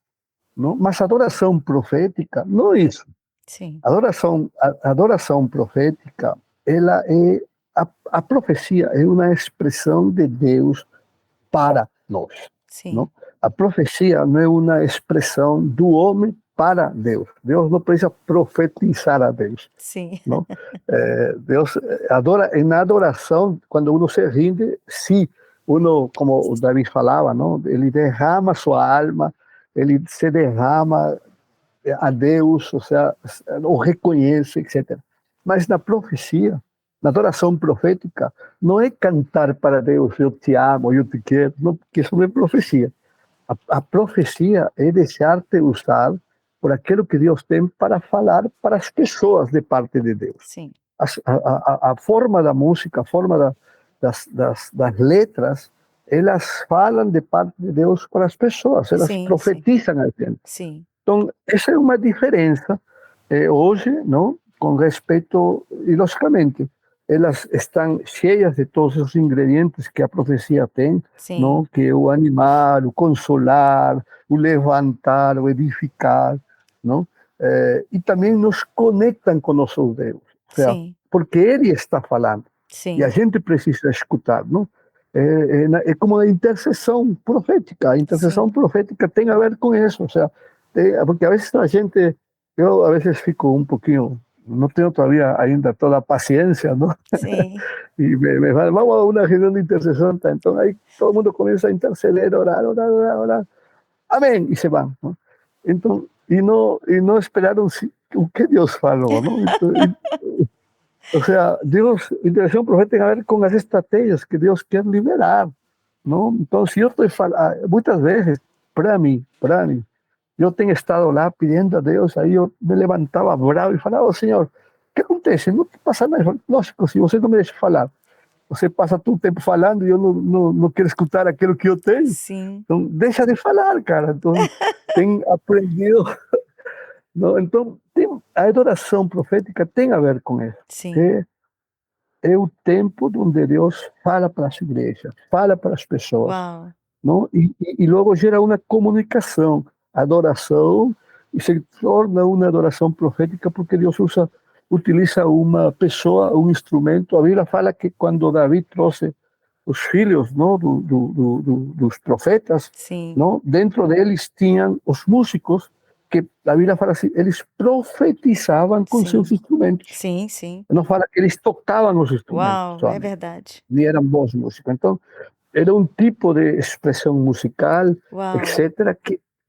Não? Mas adoração profética não é isso. Sim. Adoração profética, ela é a profecia é uma expressão de Deus para nós. Sim. Não? A profecia não é uma expressão do homem para Deus. Deus não precisa profetizar a Deus. Sim. Não? Deus adora, na adoração, quando uno se rinde, sim, uno, como o David falava, não? Ele derrama sua alma, ele se derrama a Deus, ou seja, o reconhece, etc. Mas na profecia, na adoração profética, não é cantar para Deus, eu te amo, eu te quero, não, porque isso não é profecia. A profecia é deixar-te usar por aquilo que Deus tem para falar para as pessoas de parte de Deus. Sim. A forma da música, a forma das letras, elas falam de parte de Deus para as pessoas, elas profetizam a gente. Sim. Então, essa é uma diferença hoje, não? Com respeito, e logicamente, elas estão cheias de todos os ingredientes que a profecia tem, não? Que é o animar, o consolar, o levantar, o edificar, não? E também nos conectam com nosso Deus, ou seja, porque Ele está falando, e a gente precisa escutar, não? É como a intercessão profética. A intercessão profética tem a ver com isso, ou seja, porque a veces a gente, eu a veces fico um pouquinho, não tenho todavía ainda toda a paciência, não? Sim. E me fala, vamos a uma reunião de intercessão, tá? Então aí todo mundo começa a interceder, orar, orar, orar, orar, amém, e se vão, não? Então, e não esperaram o que Deus falou, não? Então, ou seja, Deus, intercessão profética tem a ver com as estratégias que Deus quer liberar, não? Então, se eu estou falando, muitas vezes, para mim, eu tenho estado lá pedindo a Deus, aí eu me levantava bravo e falava, oh, Senhor, o que acontece? Não passa nada. Lógico, se você não me deixa falar, você passa todo o tempo falando e eu não quero escutar aquilo que eu tenho. Sim. Então, deixa de falar, cara. Então, tem aprendido. Não? Então, a adoração profética tem a ver com isso. Sim. É o tempo onde Deus fala para as igrejas, fala para as pessoas. Uau. Não? E logo gera uma comunicação, adoração, e se torna uma adoração profética porque Deus utiliza uma pessoa, um instrumento. A Bíblia fala que quando Davi trouxe os filhos, não, dos profetas, não, dentro deles tinham os músicos, que a Bíblia fala assim, eles profetizavam com seus instrumentos. Sim, sim. Não fala que eles tocavam os instrumentos. Uau, somente. é verdade. Nem eram bons músicos. Então, era um tipo de expressão musical, etc.,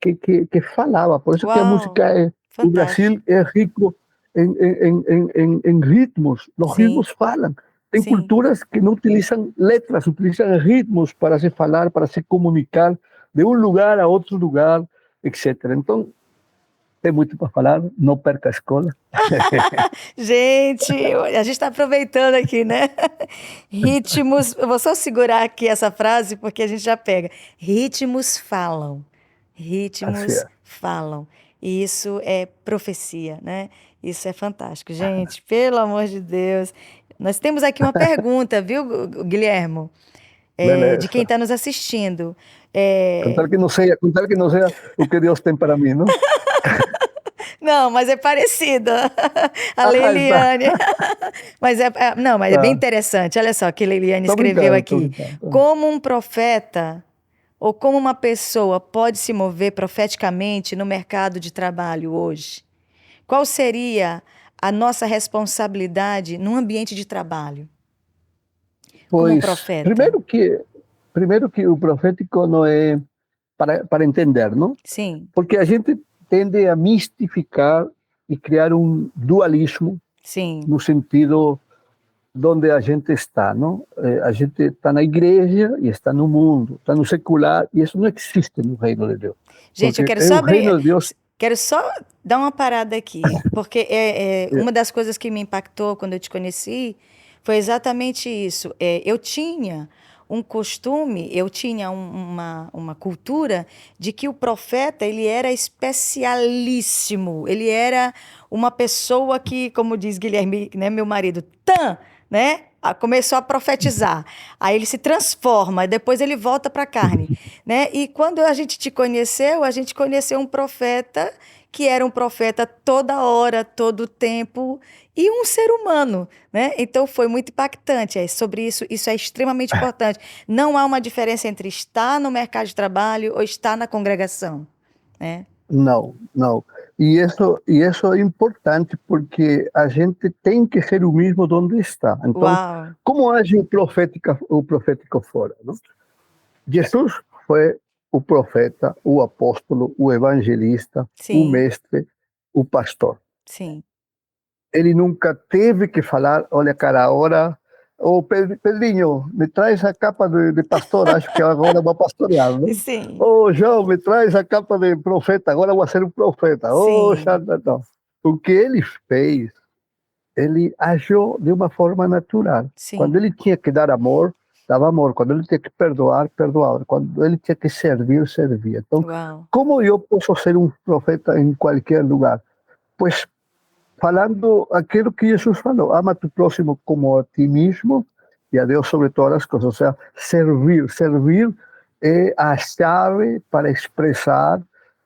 que falava. Por isso que a música, o Brasil é rico em ritmos. Os ritmos falam. Tem culturas que não utilizam letras, utilizam ritmos para se falar, para se comunicar de um lugar a outro lugar, etc. Então, tem muito para falar, não perca a escola. Gente, a gente está aproveitando aqui, né? Ritmos, eu vou só segurar aqui essa frase porque a gente já pega. Ritmos falam, ritmos falam. E isso é profecia, né? Isso é fantástico. Gente, pelo amor de Deus. Nós temos aqui uma pergunta, viu, Guilhermo? De quem está nos assistindo. Contar que não seja o que Deus tem para mim, não? Não, mas é parecida. A Leiliane. Mas é bem interessante. Olha só que Leiliane escreveu aqui. Como um profeta ou como uma pessoa pode se mover profeticamente no mercado de trabalho hoje? Qual seria a nossa responsabilidade num ambiente de trabalho? Pois, como um profeta. Primeiro que o profético não é para entender, não? Sim. Porque a gente tende a mistificar e criar um dualismo. Sim. No sentido onde a gente está, não? A gente está na igreja e está no mundo, está no secular, e isso não existe no reino de Deus. Gente, eu quero só abrir, quero só dar uma parada aqui, porque uma das coisas que me impactou quando eu te conheci foi exatamente isso. Eu tinha um costume, eu tinha uma cultura de que o profeta, ele era especialíssimo, ele era uma pessoa que, como diz Guilherme, né, meu marido, né? Começou a profetizar, aí ele se transforma, depois ele volta para a carne, né? E quando a gente conheceu um profeta que era um profeta toda hora, todo tempo, e um ser humano, né? Então foi muito impactante. Sobre isso, isso é extremamente importante. Não há uma diferença entre estar no mercado de trabalho ou estar na congregação, né? Não, não. E isso é importante porque a gente tem que ser o mesmo onde está. Então, Uau! como age o profético fora? Não? Jesus foi o profeta, o apóstolo, o evangelista, o Sim, mestre, o pastor. sim, Ele nunca teve que falar, olha, cara, agora, Pedrinho, me traz a capa de pastor, acho que agora vou pastorear, né? sim, João, me traz a capa de profeta, agora vou ser um profeta. sim, Xanda, não. O que ele fez, ele agiu de uma forma natural. Quando sim. ele tinha que dar amor, dava amor. Quando ele tinha que perdoar, perdoava. Quando ele tinha que servir, servia. Então, Uau! como eu posso ser um profeta em qualquer lugar? Pois falando aquilo que Jesus falou, ama a tu próximo como a ti mesmo e a Deus sobre todas as coisas. Ou seja, servir é a chave para expressar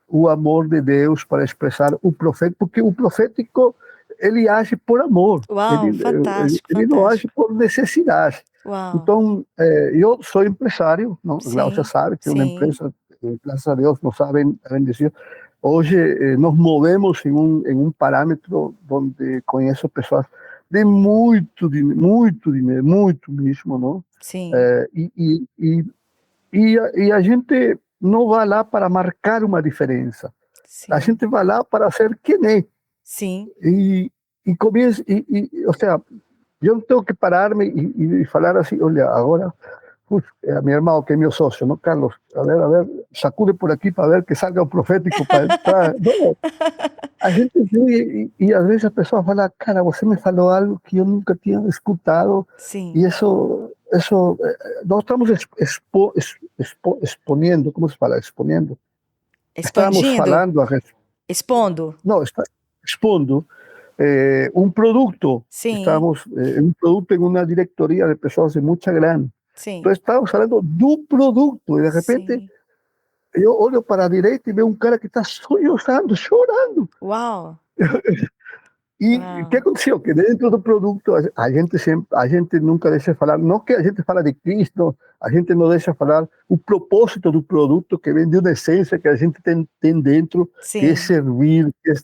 o amor de Deus, para expressar o profeta, porque o profético, ele age por amor, Uau! Fantástico, ele não age fantástico. por necessidade. Uau! Então, eu sou empresário, não? Glaucia Sim, sabe, tenho uma sim, empresa, graças a Deus, nos sabem bendecir. Hoje nos movemos em um parâmetro onde conheço pessoas de muito dinheiro, muito mesmo, não? sim, E a gente não vai lá para marcar uma diferença. A sim, gente vai lá para ser quem é. sim. E começa, ou seja, eu não tenho que parar-me e falar assim, olha, agora, a mi irmão, que é meu sócio, ¿no? Carlos, a ver, sacude por aqui para ver que salga o profético para entrar. Não, a gente vê e às vezes a pessoa fala, cara, você me falou algo que eu nunca tinha escutado, e Sim. isso nós estamos exponendo, como se fala? Exponendo. Estamos Expandindo? falando, Expondo? não, está expondo um produto. Sim, Estamos um produto em uma diretoria de pessoas de muita grana. Então sim, estamos falando do produto e de repente sim. eu olho para a direita e vejo um cara que está sollozando, chorando. Uau, E o que uau. aconteceu? Que dentro do produto a gente nunca deixa falar, não que a gente fala de Cristo, a gente não deixa falar o propósito do produto que vem de uma essência que a gente tem dentro, que é Sim. servir, que é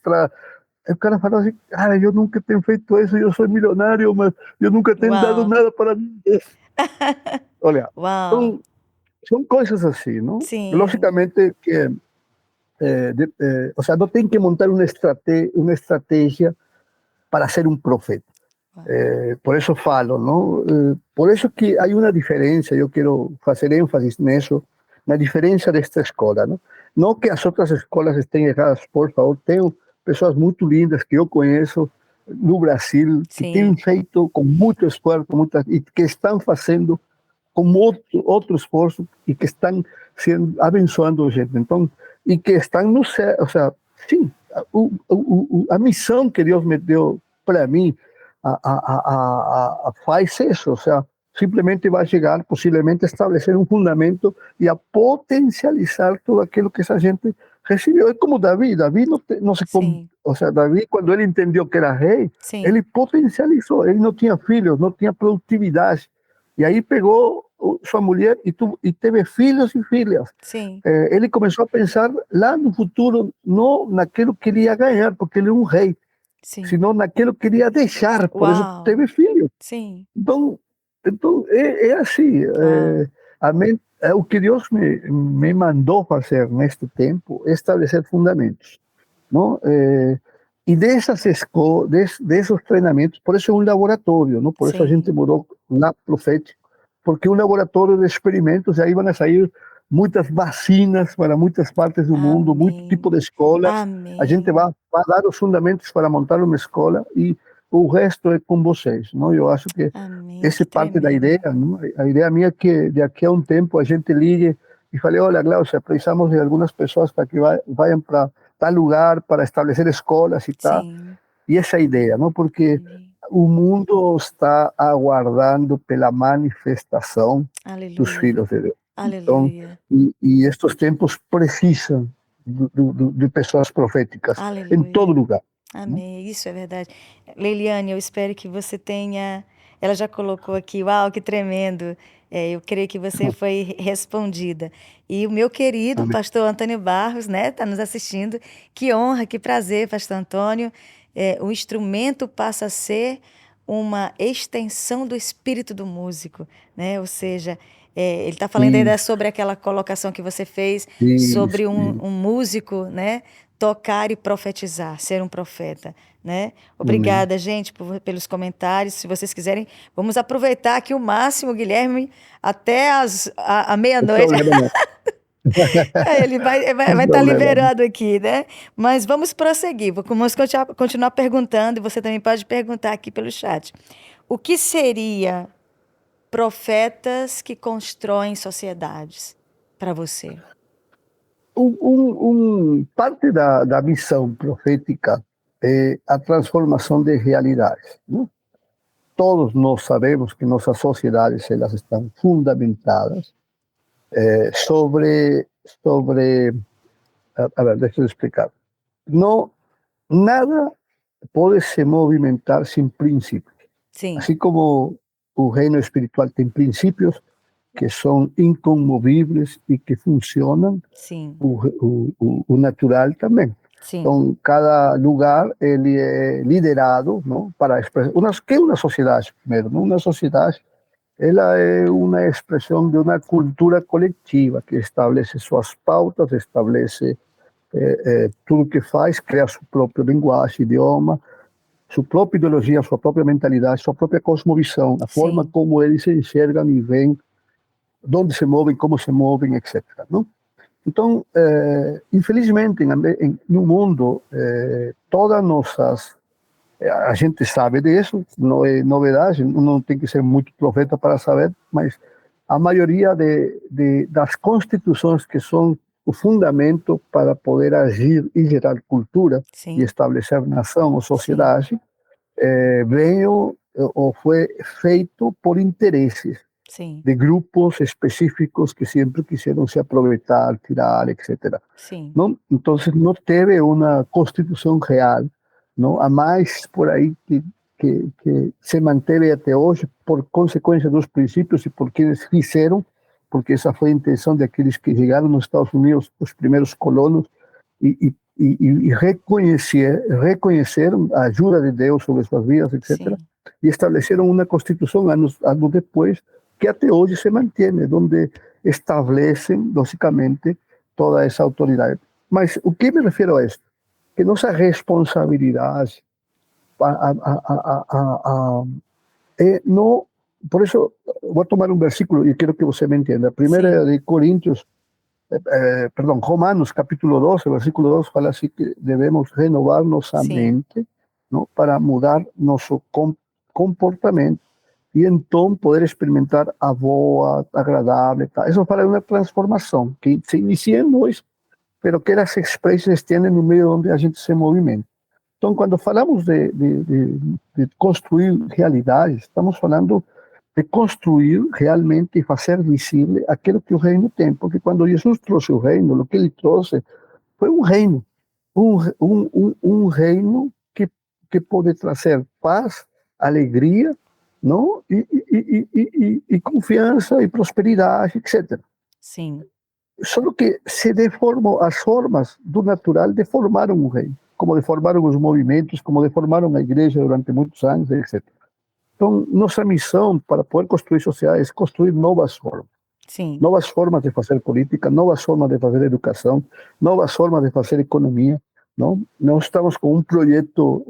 o cara falou assim, cara, eu nunca tenho feito isso, eu sou milionário, mas eu nunca tenho dado Uau. nada para ninguém. Olha, Uau. são coisas assim, não? Sim. Logicamente que, ou seja, não tem que montar uma estratégia para ser um profeta. Uau. Por isso falo, não? Por isso que há uma diferença, eu quero fazer ênfase nisso, na diferença desta escola, não? Não que as outras escolas estejam erradas, por favor, tenho pessoas muito lindas que eu conheço no Brasil, que têm Sim. feito com muito esforço, e que estão fazendo com outro esforço e que estão abençoando a gente. Então, e que estão no céu, ou seja, sim, a missão que Deus me deu para mim faz isso, ou seja, simplesmente vai chegar, possivelmente estabelecer um fundamento e a potencializar tudo aquilo que essa gente recebeu. É como Davi não se, Sim. ou seja, Davi, quando ele entendeu que era rei, Sim. ele potencializou, ele não tinha filhos, não tinha produtividade, e aí pegou sua mulher e teve filhos e filhas. Sim. Ele começou a pensar lá no futuro, não naquilo que ele ia ganhar, porque ele é um rei, Sim. senão naquilo que ele ia deixar, por isso Uau. teve filhos. Sim. Então é assim, Uau. o que Deus me mandou fazer neste tempo é estabelecer fundamentos, não? E desses treinamentos, por isso é um laboratório, não? Por isso a gente Sim. mudou lá profético, porque é um laboratório de experimentos, e aí vão sair muitas vacinas para muitas partes do mundo, muito tipo Amém. de escolas. A gente Amém. vai dar os fundamentos para montar uma escola, e o resto é com vocês, não? Eu acho que Amém, essa é que parte da tremendo. ideia, não? A ideia minha é que daqui a um tempo a gente ligue e fale, olha, Glaucia, precisamos de algumas pessoas para que vayam para tal lugar, para estabelecer escolas e tal. Sim, E essa é a ideia, não? Porque amém. o mundo está aguardando pela manifestação dos Aleluia, filhos de Deus. Então, aleluia, e estes tempos precisam de pessoas proféticas em todo aleluia. lugar, não? Amém, isso é verdade. Leiliane, eu espero que você tenha. Ela já colocou aqui, uau, que tremendo. Eu creio que você foi respondida. E o meu querido Amém. pastor Antônio Barros, né, está nos assistindo. Que honra, que prazer, pastor Antônio. O instrumento passa a ser uma extensão do espírito do músico, né? Ou seja, ele está falando ainda Isso, sobre aquela colocação que você fez isso, sobre isso. um músico, né? Tocar e profetizar, ser um profeta, né? Amém. Obrigada, gente, pelos comentários. Se vocês quiserem, vamos aproveitar aqui o máximo, Guilherme, até a Não tem meia-noite. problema não. Ele vai Não tem estar problema não. liberado aqui, né? Mas vamos prosseguir. Vamos continuar perguntando, e você também pode perguntar aqui pelo chat. O que seria profetas que constroem sociedades para você? Parte da missão profética é a transformação de realidades, não? Todos nós sabemos que nossas sociedades elas estão fundamentadas sobre a ver, deixa eu explicar. Não, nada pode se movimentar sem princípios. Sim, Assim como o reino espiritual tem princípios que são incomovíveis e que funcionam, sim, o natural também. sim, Então, cada lugar ele é liderado, não, para expressar. Que é uma sociedade, primeiro? Não? Uma sociedade ela é uma expressão de uma cultura coletiva que estabelece suas pautas, estabelece tudo que faz, cria sua própria linguagem, idioma, sua própria ideologia, sua própria mentalidade, sua própria cosmovisão, a forma sim, como eles se enxergam e veem, onde se movem, como se movem, etc. Não? Então, infelizmente, no mundo, todas nossas. A gente sabe disso, não é novidade, não tem que ser muito profeta para saber, mas a maioria das constituições que são o fundamento para poder agir e gerar cultura e sim, estabelecer nação ou sim, sociedade, veio ou foi feito por interesses sim, de grupos específicos que sempre quiseram se aproveitar, tirar, etc. sim, Não? Então, não teve uma constituição real, não? A mais por aí que se manteve até hoje por consequência dos princípios e porque eles fizeram, porque essa foi a intenção daqueles que chegaram nos Estados Unidos, os primeiros colonos, e reconheceram a ajuda de Deus sobre suas vidas, etc. sim, E estabeleceram uma constituição anos depois, que até hoje se mantém, onde establecem, logicamente, toda essa autoridade. Mas o que me refiro a isso? Que nossa responsabilidade no, por eso voy a tomar un versículo y quiero que usted me entienda. Primera sim, de Corintios, perdón, Romanos capítulo 12, versículo 2, fala así que debemos renovar nuestra sim, mente, ¿no? Para mudar nuestro comportamento y entonces poder experimentar a boa, agradable. Tá? Eso fala de una transformación que se inicia en nós, pero que las expresiones tienen un medio donde a gente se movimenta. Então, quando falamos de construir realidades, estamos falando de construir realmente e fazer visível aquilo que o reino tem. Porque quando Jesus trouxe o reino, o que ele trouxe foi um reino. Um reino que pode trazer paz, alegria, não? E confiança e prosperidade, etc. sim, Só que se deformam, as formas do natural deformaram o reino, como deformaram os movimentos, como deformaram a igreja durante muitos anos, etc. Então, nossa missão para poder construir sociedades é construir sim, novas formas de fazer política, novas formas de fazer educação, novas formas de fazer economia. Não? Nós estamos com um projeto,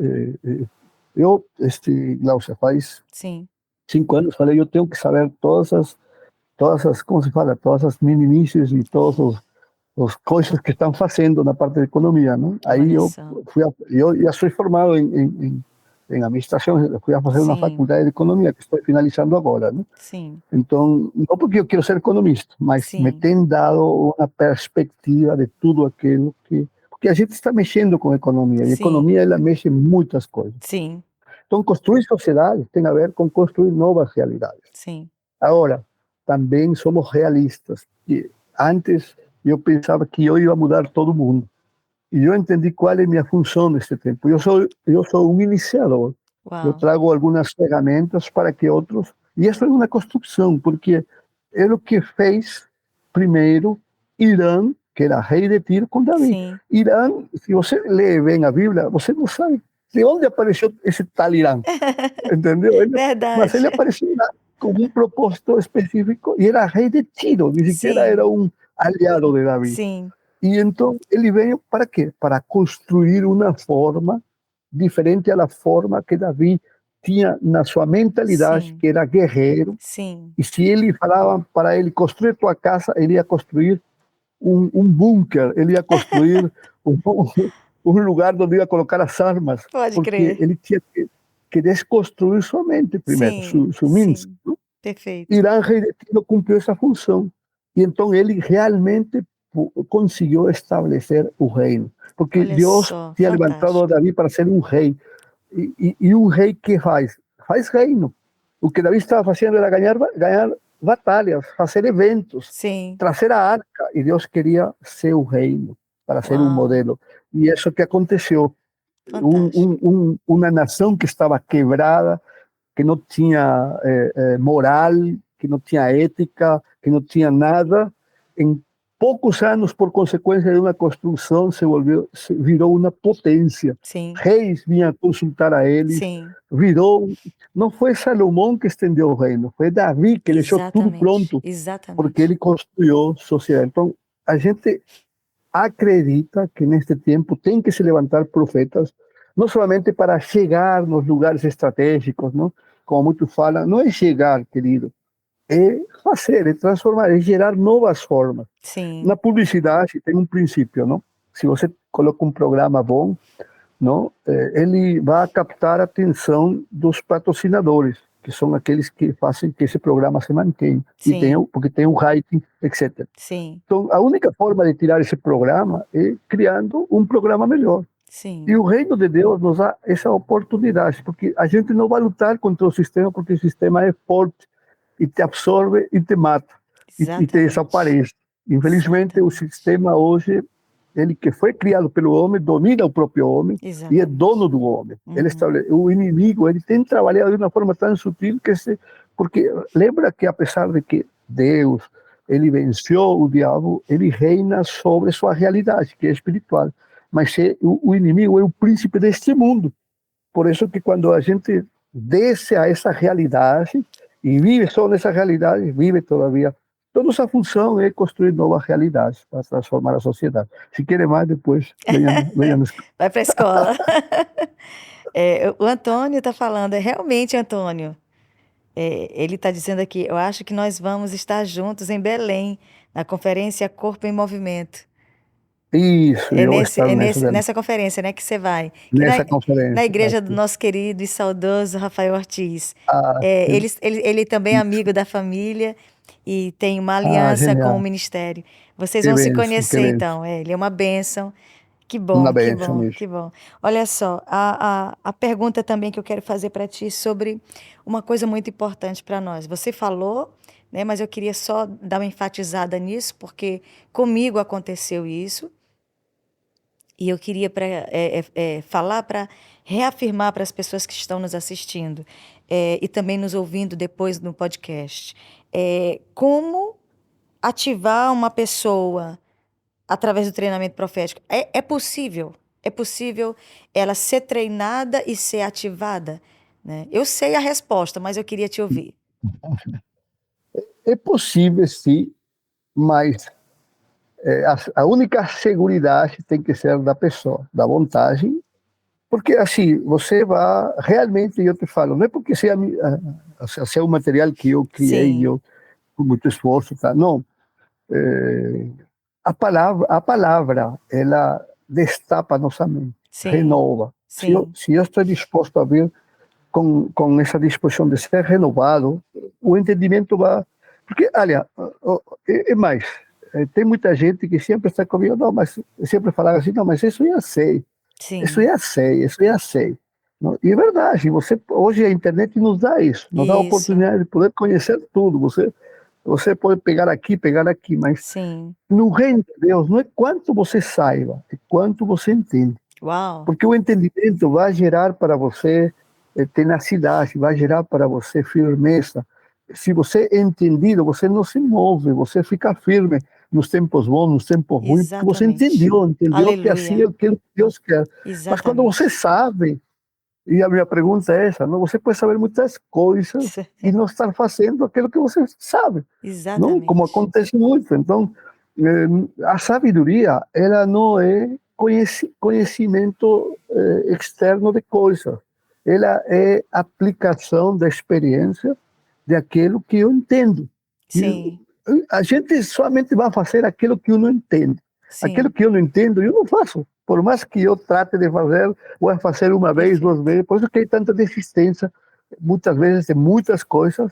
Glaucia, faz sim, 5 anos, falei, eu tenho que saber como se fala, todas as minimices e todos os coisas que estão fazendo na parte de economia, não? Aí olha só, eu já sou formado em administração, eu fui a fazer uma Sim, faculdade de economia, que estou finalizando agora, né? sim, Então, não porque eu quero ser economista, mas me sim, tem dado uma perspectiva de tudo aquilo que... Porque a gente está mexendo com economia, e a sim, economia, ela mexe em muitas coisas. sim, Então, construir sociedade tem a ver com construir novas realidades. sim, Agora, também somos realistas. E antes, eu pensava que eu ia mudar todo mundo. E eu entendi qual é a minha função neste tempo. Eu sou um iniciador. Eu uau, trago algumas ferramentas para que outros... E isso é uma construção, porque é o que fez, primeiro, Irã, que era rei de Tiro, com Davi. sim, Irã, se você lê bem a Bíblia, você não sabe de onde apareceu esse tal Irã, entendeu? Mas ele verdade, apareceu lá com um propósito específico e era rei de Tiro, nem sequer sim, era um aliado de Davi. sim, E então ele veio para quê? Para construir uma forma diferente da forma que Davi tinha na sua mentalidade, sim, que era guerreiro. sim, E se ele falava para ele construir tua casa, ele ia construir um bunker, ele ia construir um, um lugar onde ia colocar as armas, pode porque crer, ele tinha que desconstruir sua mente primeiro, sim, seu mente. sim, perfeito, Irã Retiro cumpriu essa função. E então ele realmente conseguiu estabelecer o reino. Porque olha Deus só, tinha levantado a fantástico, Davi para ser um rei. E um rei que faz? Faz reino. O que Davi estava fazendo era ganhar batalhas, fazer eventos, sim, trazer a arca. E Deus queria ser o reino, para ser um uau, modelo. E isso que aconteceu. fantástico, Uma nação que estava quebrada, que não tinha moral, que não tinha ética, que não tinha nada, em poucos anos, por consequência de uma construção, virou uma potência. sim, Reis vinham consultar a eles, sim, virou. Não foi Salomão que estendeu o reino, foi Davi que deixou tudo exatamente, pronto, porque exatamente, ele construiu sociedade. Então, a gente acredita que neste tempo tem que se levantar profetas, não somente para chegar nos lugares estratégicos, não? Como muitos falam, não é chegar, querido, é fazer, é transformar, é gerar novas formas. Na sim, publicidade tem um princípio, não? Se você coloca um programa bom, não, ele vai captar a atenção dos patrocinadores, que são aqueles que fazem que esse programa se mantenha, e sim, porque tem um rating, etc. sim, Então, a única forma de tirar esse programa é criando um programa melhor. E sim, o reino de Deus nos dá essa oportunidade, porque a gente não vai lutar contra o sistema, porque o sistema é forte e te absorve e te mata e te exatamente, desaparece. Infelizmente, o exatamente, sistema hoje, ele que foi criado pelo homem, domina o próprio homem e é dono exatamente, do homem. uhum, O inimigo, ele tem trabalhado de uma forma tão sutil porque lembra que apesar de que Deus, ele venceu o diabo, ele reina sobre sua realidade, que é espiritual. Mas o inimigo é o príncipe deste mundo. Por isso que quando a gente desce a essa realidade e vive só nessa realidade, vive todavia. Toda essa função é construir novas realidades para transformar a sociedade. Se querem mais, depois venha nos... vai para a escola. O Antônio está falando, é realmente, Antônio, ele está dizendo aqui, eu acho que nós vamos estar juntos em Belém, na conferência Corpo em Movimento. Isso, É eu vou nesse, estar é nessa, nesse, nessa conferência, né, que você vai. Que nessa na conferência. igreja do Aqui. nosso querido e saudoso Rafael Ortiz. Ah, Ele também é amigo da família e tem uma aliança com o genial. ministério. Vocês Que vão se benção, que conhecer, benção. então. Ele é uma bênção. Que Uma bom, que benção bom, mesmo. que bom. Olha só, a pergunta também que eu quero fazer para ti sobre uma coisa muito importante para nós. Você falou, né, mas eu queria só dar uma enfatizada nisso, porque comigo aconteceu isso. E eu queria falar para reafirmar para as pessoas que estão nos assistindo e também nos ouvindo depois no podcast. Como ativar uma pessoa através do treinamento profético? É possível ela ser treinada e ser ativada? Né? Eu sei a resposta, mas eu queria te ouvir. É possível, sim, mas a única segurança tem que ser da pessoa, da vontade. Porque assim, você vai realmente, eu te falo, não é porque seja um material que eu criei, Sim, eu com muito esforço, tá? Não. É, a palavra, ela destapa nossa mente, sim, renova. Se eu, sim, se eu estou disposto a ver com essa disposição de ser renovado, o entendimento vai... Porque, olha, é mais, tem muita gente que sempre está comigo, não, mas sempre fala assim, não, mas isso eu já sei, isso Sim, eu já sei, isso eu já sei. Não, e é verdade, hoje a internet nos dá isso, nos dá a isso, oportunidade de poder conhecer tudo, você pode pegar aqui, mas sim. no reino de Deus não é quanto você saiba, é quanto você entende. Uau, Porque o entendimento vai gerar para você tenacidade, vai gerar para você firmeza. Se você é entendido, você não se move, você fica firme nos tempos bons, nos tempos ruins, porque você exatamente. entendeu que assim é Aleluia, aquilo que Deus quer. Mas quando você exatamente. sabe, e a minha pergunta é essa, não? Você pode saber muitas coisas e não estar fazendo aquilo que você sabe, não? Como Exatamente. acontece muito. Então, a sabedoria, ela não é conhecimento externo de coisas. Ela é aplicação da experiência daquilo que eu entendo. E Sim, a gente somente vai fazer aquilo que eu não entende. Aquilo sim, que eu não entendo, eu não faço. Por mais que eu trate de fazer, vou fazer uma vez, duas perfeito. vezes. Por isso que tem tanta desistência, muitas vezes, de muitas coisas,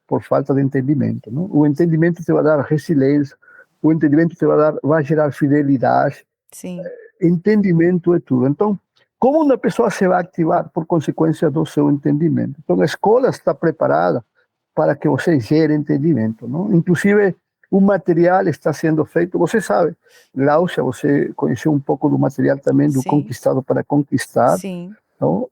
por falta de entendimento. Não? O entendimento te vai dar resiliência, o entendimento te vai gerar fidelidade. Sim, Entendimento é tudo. Então, como uma pessoa se vai ativar por consequência do seu entendimento? Então, a escola está preparada para que você gere entendimento, não? Inclusive, o material está sendo feito, você sabe, Láucia, você conheceu um pouco do material também do sim, Conquistado para Conquistar, sim. não?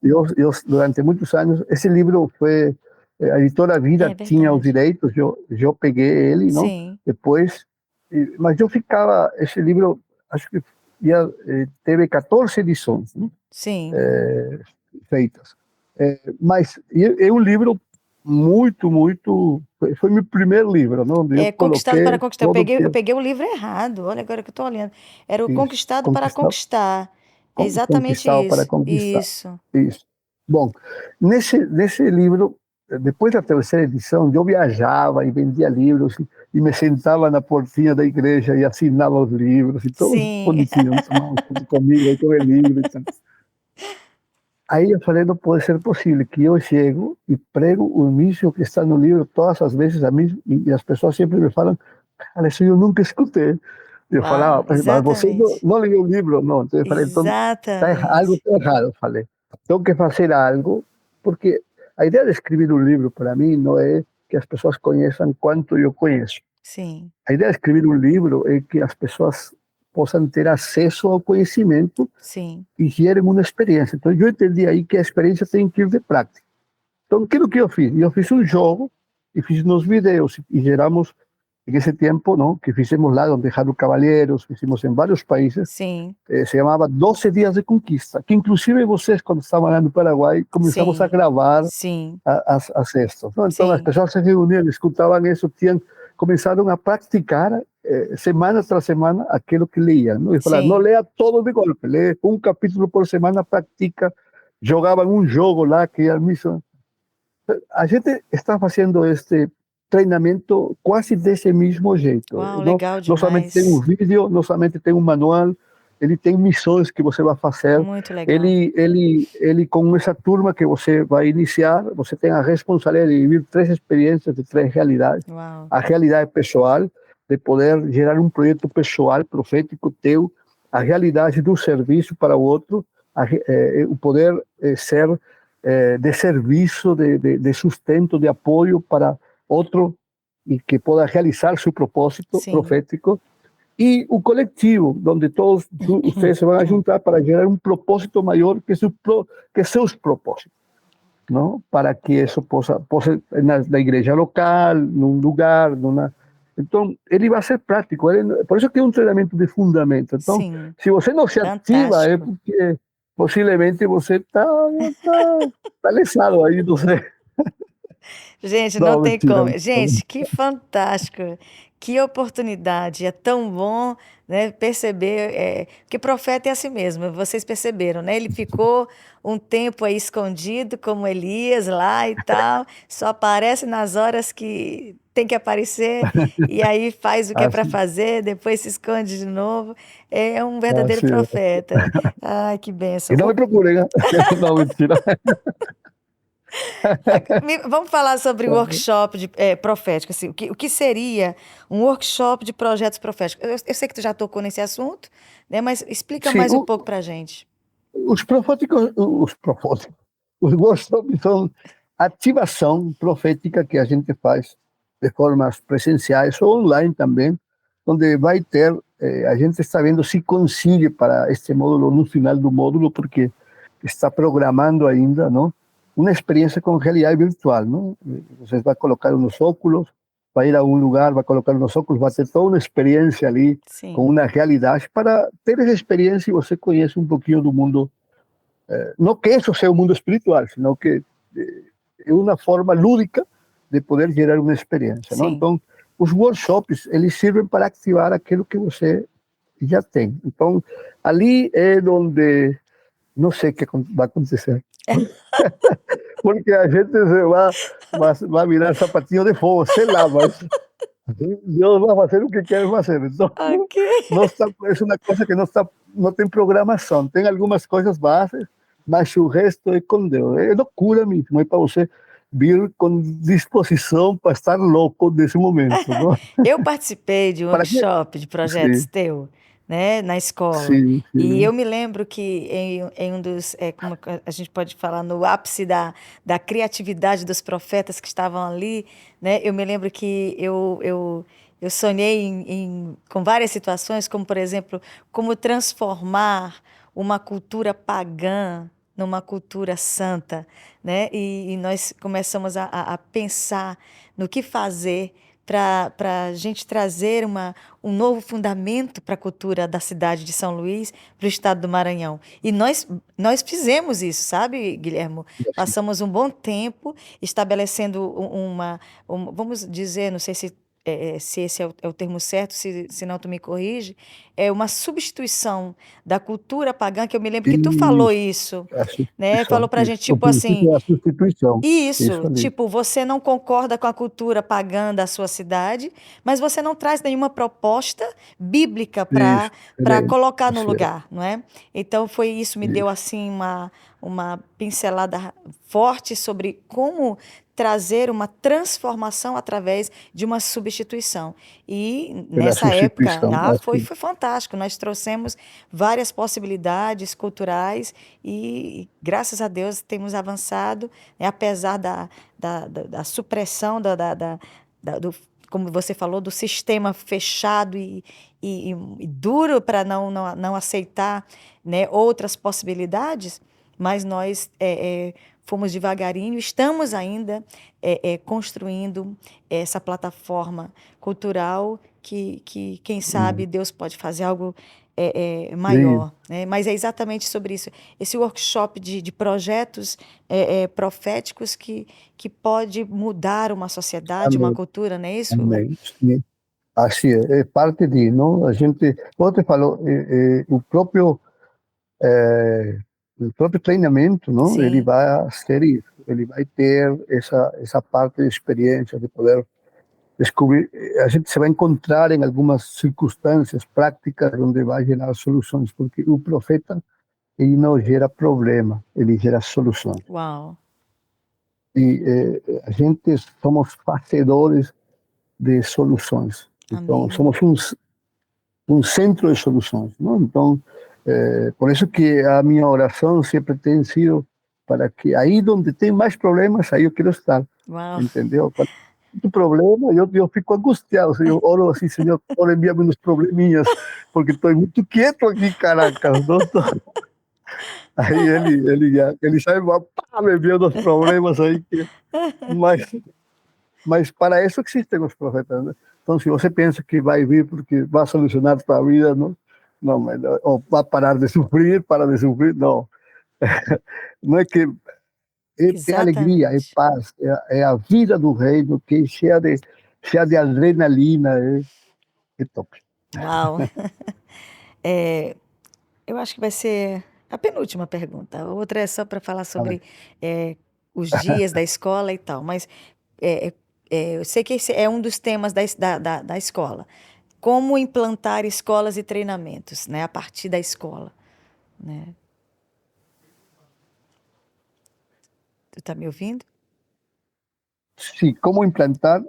Durante muitos anos, esse livro foi, a editora Vida É tinha os verdade. direitos, eu peguei ele, não? Sim, Depois, mas eu ficava, esse livro, acho que teve 14 edições, né? sim. Feitas. Mas é um livro muito. Foi meu primeiro livro, não? Onde eu É Conquistado para coloquei Conquistar. tudo que Eu peguei o livro errado. Olha agora que eu estou olhando. Era o fiz, Conquistado para conquistar, Conquistar. É exatamente conquistar para isso. conquistar. Isso. Isso. Bom, nesse livro, depois da terceira edição, eu viajava e vendia livros e me sentava na portinha da igreja e assinava os livros e todos Sim. bonitinhos, tomavam foto comigo com o livro e tal. Aí eu falei, não pode ser possível que eu chego e prego o início que está no livro todas as vezes a mim, e as pessoas sempre me falam, cara, isso eu nunca escutei. Eu falava, Uau, mas você exatamente. não leu o livro? Não. Então eu falei, então algo Exatamente. está errado. Eu falei, tenho que fazer algo, porque a ideia de escrever um livro para mim não é que as pessoas conheçam quanto eu conheço. Sim, A ideia de escrever um livro é que as pessoas possam ter acesso ao conhecimento sim, e gerem uma experiência. Então, eu entendi aí que a experiência tem que ir de prática. Então, aquilo que eu fiz? Eu fiz um jogo e fiz nos vídeos e geramos, em esse tempo, não, que fizemos lá, onde Jaro Cavalheiros, fizemos em vários países, sim, se chamava 12 Dias de Conquista, que inclusive vocês, quando estavam lá no Paraguai, começamos a sim, gravar sim, as cestas. Não? Então, as sim, pessoas se reuniam, escutavam isso, começaram a praticar semana tras semana aquilo que liam. Não? E falaram, não sim. leia todo de golpe, lê um capítulo por semana, pratica, jogavam um jogo lá que era missão. A gente está fazendo este treinamento quase desse mesmo jeito. Uau, Não, legal não somente tem um demais. vídeo, não somente tem um manual, ele tem missões que você vai fazer. Muito legal. Ele com essa turma que você vai iniciar, você tem a responsabilidade de viver 3 experiências de 3 realidades. Uau. A realidade pessoal, de poder gerar um projeto pessoal, profético teu, a realidade do serviço para o outro, o poder ser de serviço, de sustento, de apoio para outro e que pueda realizar su propósito Sim. profético, y un colectivo donde todos ustedes se van a juntar para generar un propósito mayor que sus propósitos, ¿no? Para que eso possa na igreja local, num lugar, então ele vai ser prático, por isso que é um treinamento de fundamento. Então, Sim. se você não se ativa, é Fantástico. porque possivelmente você tá lesado aí, não sei. Gente, não Não, tem mentira. como. Gente, que fantástico. Que oportunidade. É tão bom, né, perceber que profeta é assim mesmo. Vocês perceberam, né? Ele ficou um tempo aí escondido, como Elias lá e tal. Só aparece nas horas que tem que aparecer e aí faz o que é para Assim, fazer, depois se esconde de novo. É um verdadeiro assim. profeta. Ai, que E bênção. não me procurem, né? Não, mentira. Vamos falar sobre o workshop profético. Assim, o que seria um workshop de projetos proféticos? Eu sei que tu já tocou nesse assunto, né? Mas explica Sim, mais um pouco para a gente. os workshops são ativação profética que a gente faz de formas presenciais ou online também, onde vai ter, a gente está vendo se consigue para este módulo, no final do módulo, porque está programando ainda, não? Uma experiência com realidade virtual, não? Você vai colocar uns óculos, vai ir a um lugar, vai colocar uns óculos, vai ter toda uma experiência ali com Sim, uma realidade para ter essa experiência e você conhece um pouquinho do mundo. Não que isso seja o mundo espiritual, senão que é uma forma lúdica de poder gerar uma experiência, não? sim. Então, os workshops, eles servem para ativar aquilo que você já tem. Então, ali é onde não sei o que vai acontecer, porque a gente vai virar sapatinho de fogo, sei lá, mas Deus vai fazer o que quer fazer. Então, Ok. não está, é uma coisa que não tem programação. Tem algumas coisas bases, mas o resto é com Deus. É loucura mesmo, é para você vir com disposição para estar louco nesse momento, não? Eu participei de um Para que? workshop de projetos Sim, teu, né, na escola. sim, E sim. eu me lembro que em um dos, como a gente pode falar, no ápice da criatividade dos profetas que estavam ali, né, eu me lembro que eu sonhei com várias situações, como, por exemplo, como transformar uma cultura pagã numa cultura santa, né? E nós começamos a pensar no que fazer para a gente trazer um novo fundamento para a cultura da cidade de São Luís, para o estado do Maranhão. E nós fizemos isso, sabe, Guilhermo? Passamos um bom tempo estabelecendo vamos dizer, não sei se esse é o termo certo, se não tu me corrige, é uma substituição da cultura pagã, que eu me lembro que tu falou Isso, isso, é a né? Falou substituição. para a Isso. gente, O tipo assim, princípio é a substituição. Isso isso, ali. tipo, você não concorda com a cultura pagã da sua cidade, mas você não traz nenhuma proposta bíblica Isso, para colocar no isso é. lugar, não é? Então foi isso, me deu Isso. assim uma pincelada forte sobre como trazer uma transformação através de uma substituição. E É a nessa época, substituição. foi fantástico. Nós trouxemos várias possibilidades culturais e, graças a Deus, temos avançado, né, apesar da supressão do, como você falou, do sistema fechado e duro para não aceitar, né, outras possibilidades, mas nós fomos devagarinho, estamos ainda construindo essa plataforma cultural que, quem sabe, Deus pode fazer algo Sim. maior, né? Mas é exatamente sobre isso. Esse workshop de projetos proféticos que pode mudar uma sociedade, uma Amém. cultura, não é isso? Amém. Sim. Assim é parte de, não? A gente, como te falou, o próprio treinamento, não? Ele Sim, vai ser isso. Ele vai ter essa parte de experiência, de poder descobrir. A gente se vai encontrar em algumas circunstâncias práticas onde vai gerar soluções, porque o profeta, ele não gera problema, ele gera soluções. uau, E a gente somos fazedores de soluções. Então, amém. somos um centro de soluções, não? Então, por isso que a minha oração sempre tem sido para que aí onde tem mais problemas, aí eu quero estar, Uau. entendeu? Quando tem muito problema, eu fico angustiado, eu oro assim, Senhor, ora envia-me uns probleminhas, porque estou muito quieto aqui, Caracas, não tô... Aí ele sai, pá, me envia os problemas aí, mas Mas para isso existem os profetas, né? Então, se você pensa que vai vir porque vai solucionar a sua vida, não, não, ou vai parar de sofrer, para de sofrer, não. Não é que tem alegria, é Exatamente. paz, é a vida do reino que é cheia de adrenalina, é top. Uau. Eu acho que vai ser a penúltima pergunta. A outra é só para falar Amém. sobre os dias da escola e tal, mas é, eu sei que esse é um dos temas da escola. Como implantar escolas e treinamentos, né, a partir da escola, né? Está me ouvindo? Sí, ¿cómo implantar?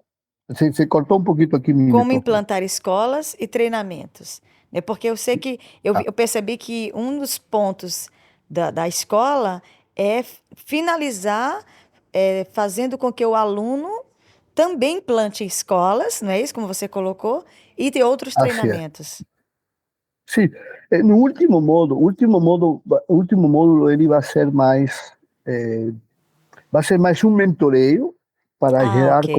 Se cortó un poquito aquí mi Como micrófono. implantar escolas e treinamentos, né? Porque eu sei que Ah, eu percebi que um dos pontos da escola é finalizar fazendo com que o aluno também implante escolas, não é isso, como você colocou, e ter outros así es. treinamentos. Sí, en último módulo ele vai ser mais um mentoreio para Ah, gerar ok.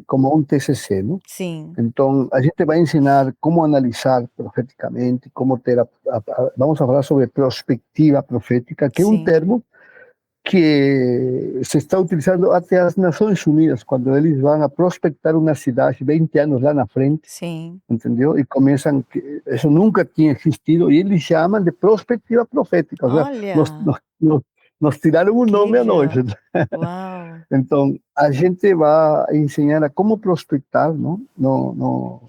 como um TCC, não? Sim, Então, a gente vai ensinar como analisar profeticamente, como ter vamos a falar sobre perspectiva profética, que é um sim, termo que se está utilizando até as Nações Unidas, quando eles vão a prospectar uma cidade 20 anos lá na frente, sim. entendeu? E começam, isso nunca tinha existido, e eles chamam de perspectiva profética, ou seja, Olha, nos tiraram um que nome a nós. legal. Uau. Então, a gente vai ensinar a como prospectar, não? Não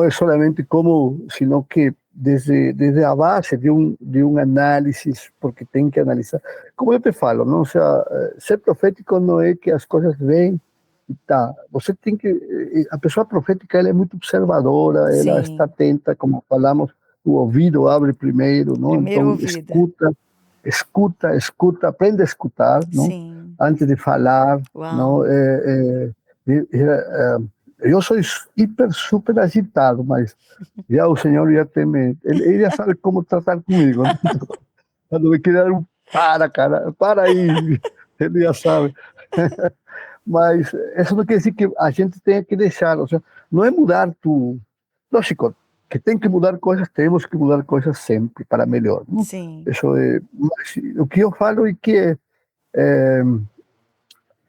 é somente como, sino que desde a base de um análise, porque tem que analisar. Como eu te falo, não? Ou seja, ser profético não é que as coisas vêm e tá. Você tem que. A pessoa profética ela é muito observadora, ela está Sim. atenta, como falamos, o ouvido abre primeiro, não? Primeiro Então, ouvida. escuta, aprende a escutar, não? Sim. Antes de falar, não? Uau. Eu sou hiper, super agitado, mas já o senhor já tem, ele já sabe como tratar comigo, né? Quando me quer dar cara, para aí, ele já sabe. Mas isso não quer dizer que a gente tenha que deixar, ou seja, não é mudar tu. Lógico, que tem que mudar coisas, temos que mudar coisas sempre para melhor, não? Sim. Isso é, mas o que eu falo é que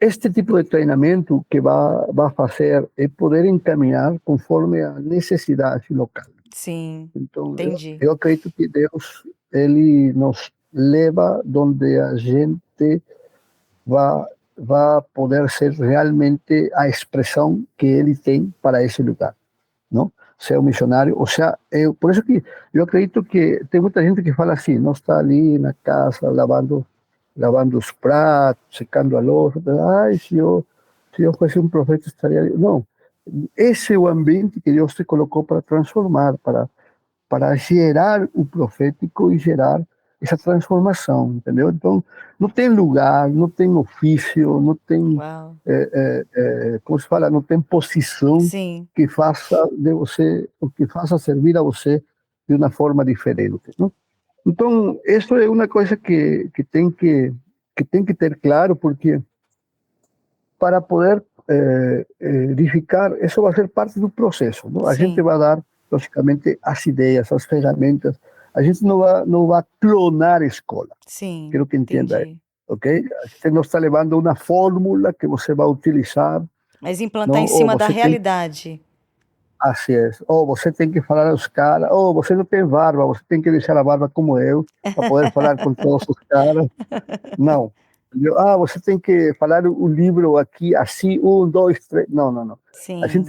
este tipo de treinamento que vai fazer é poder encaminhar conforme a necessidade local. Sim. Então, Entendi. eu acredito que Deus, ele nos leva onde a gente vai, vai poder ser realmente a expressão que ele tem para esse lugar, não? Ser um missionário, ou seja, por isso que eu acredito que tem muita gente que fala assim, não está ali na casa lavando os pratos, secando a louça, ai, se eu fosse um profeta estaria ali. Não, esse é o ambiente que Deus te colocou para transformar, para gerar o profético e gerar essa transformação, entendeu? Então, não tem lugar, não tem ofício, não tem, Uau. como se fala, não tem posição Sim. que faça de você, o que faça servir a você de uma forma diferente, não? Então, isso é uma coisa que tem que ter claro, porque para poder edificar, isso vai ser parte do processo, não? A gente Sim. vai dar, logicamente, as ideias, as ferramentas. A gente não vai clonar a escola. Sim. Quero que entenda isso, Entendi. ok? A gente não está levando uma fórmula que você vai utilizar, Mas implantar não? em Ou cima da você tem, realidade. assim é, ou você tem que falar aos caras, ou você não tem barba, você tem que deixar a barba como eu, para poder falar com todos os caras. Não. Você tem que falar o livro aqui, assim, um, dois, três. Não, não, não. Sim. A gente